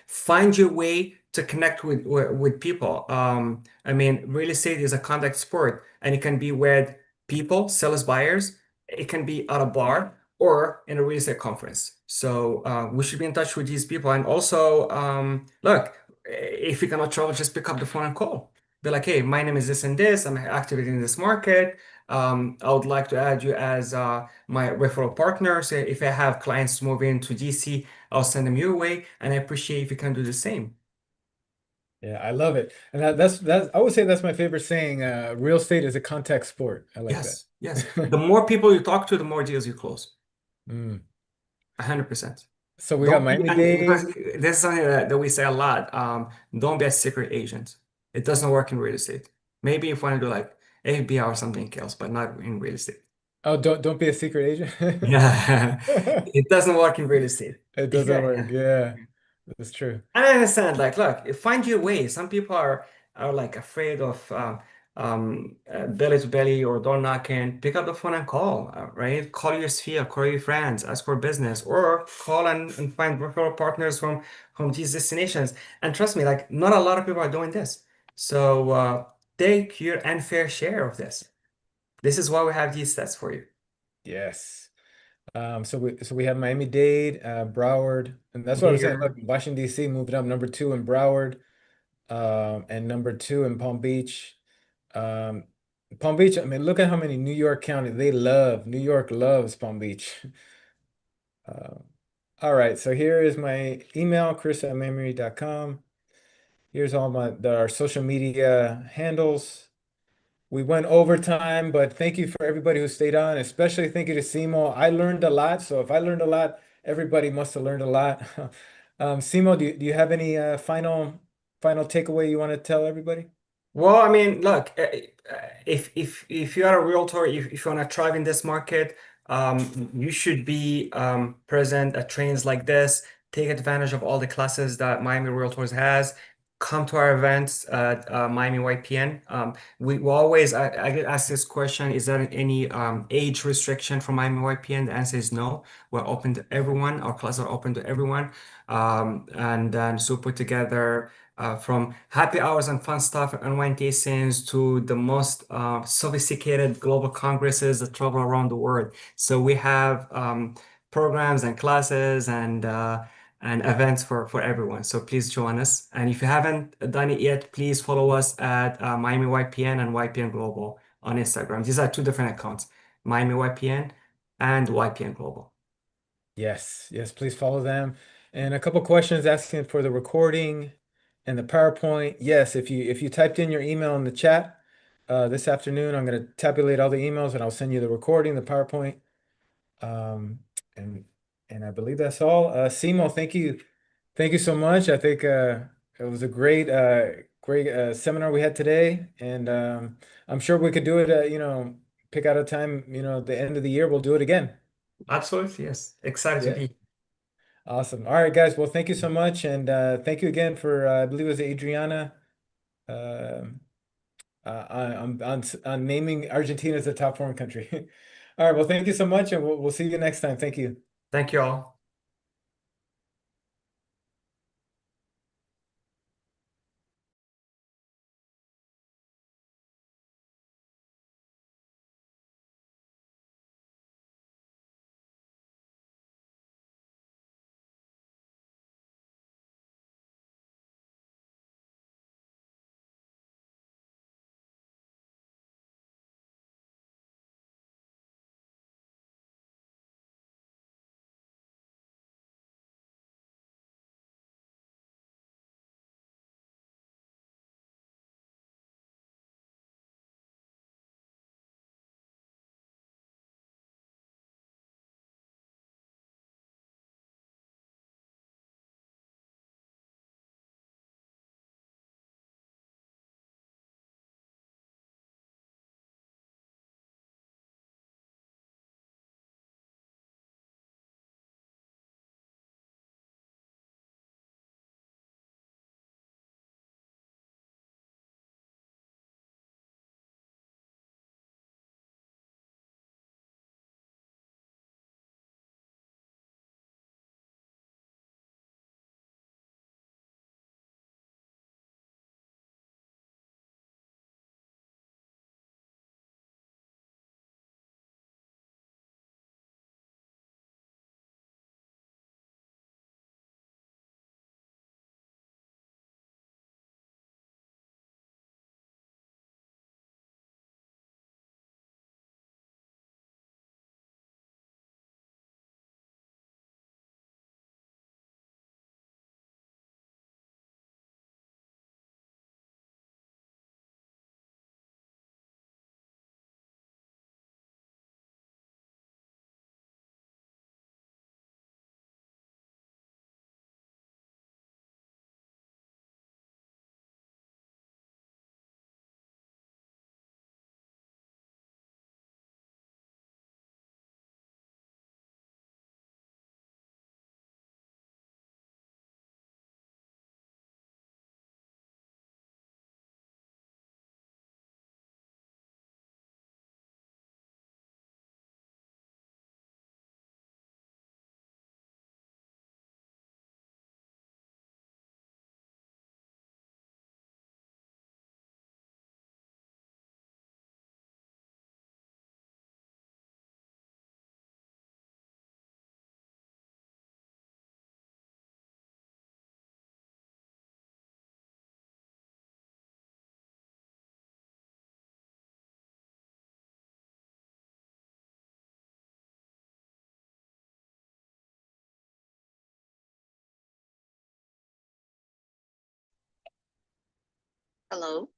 Find your way to connect with people. I mean, real estate is a contact sport, and it can be with people, sellers, buyers. It can be at a bar or in a real estate conference. So we should be in touch with these people. And also, look, if you cannot travel, just pick up the phone and call. Be like, hey, my name is this and this. I'm active in this market. I would like to add you as my referral partner. So if I have clients move into DC, I'll send them your way. And I appreciate if you can do the same. Yeah, I love it. And that's I would say that's my favorite saying. Real estate is a contact sport. I like that. Yes, yes. The more people you talk to, the more deals you close. Mm. 100%. So we got Don't be, and because Miami-Dade. this is something that we say a lot. Don't be a secret agent. It doesn't work in real estate. Maybe if you want to do like ABR or something else, but not in real estate. Oh, don't be a secret agent. Yeah, it doesn't work in real estate. It doesn't work. Yeah. Yeah, that's true. And I understand, like, look, find your way. Some people are like afraid of belly to belly or door knocking. Pick up the phone and call, right? Call your sphere, call your friends, ask for business, or call and find referral partners from these destinations. And trust me, like, not a lot of people are doing this. So take your unfair share of this. This is why we have these stats for you. Yes. So we have Miami-Dade, Broward, and that's what I was saying. Look, Here. Washington D.C. moved up number two in Broward, and number two in Palm Beach. Um, Palm Beach. I mean, look at how many New York County they love. New York loves Palm Beach. Uh, all right. So here is my email, chris@memory.com. Here's all our social media handles. We went overtime, but thank you for everybody who stayed on, especially thank you to Simo. I learned a lot, so if I learned a lot, everybody must have learned a lot. Simo, do you have any final takeaway you want to tell everybody? Well, I mean, look, if you are a realtor, if you want to thrive in this market, you should be present at trainings like this. Take advantage of all the classes that Miami Realtors has. Come to our events at Miami YPN. We always I get asked this question: is there any age restriction for Miami YPN? The answer is no. We're open to everyone. Our classes are open to everyone. And then so put together from happy hours and fun stuff and wine tastings to the most sophisticated global congresses that travel around the world. So we have programs and classes and events for everyone. So please join us. And if you haven't done it yet, please follow us at Miami YPN and YPN Global on Instagram. These are two different accounts, Miami YPN and YPN Global. Yes, yes, please follow them. And a couple questions asking for the recording and the PowerPoint. Yes, if you typed in your email in the chat this afternoon, I'm going to tabulate all the emails and I'll send you the recording, the PowerPoint. Um, and and I believe that's all. Simo, thank you so much. I think it was a great seminar we had today, and I'm sure we could do it. Pick out a time. At the end of the year, we'll do it again. Absolutely, yes. Excited to Yeah. be. Awesome. All right, guys. Well, thank you so much, and thank you again for I believe it was Adriana um on naming Argentina as a top foreign country. All right. Well, thank you so much, and we'll see you next time. Thank you. Thank you all. Hello?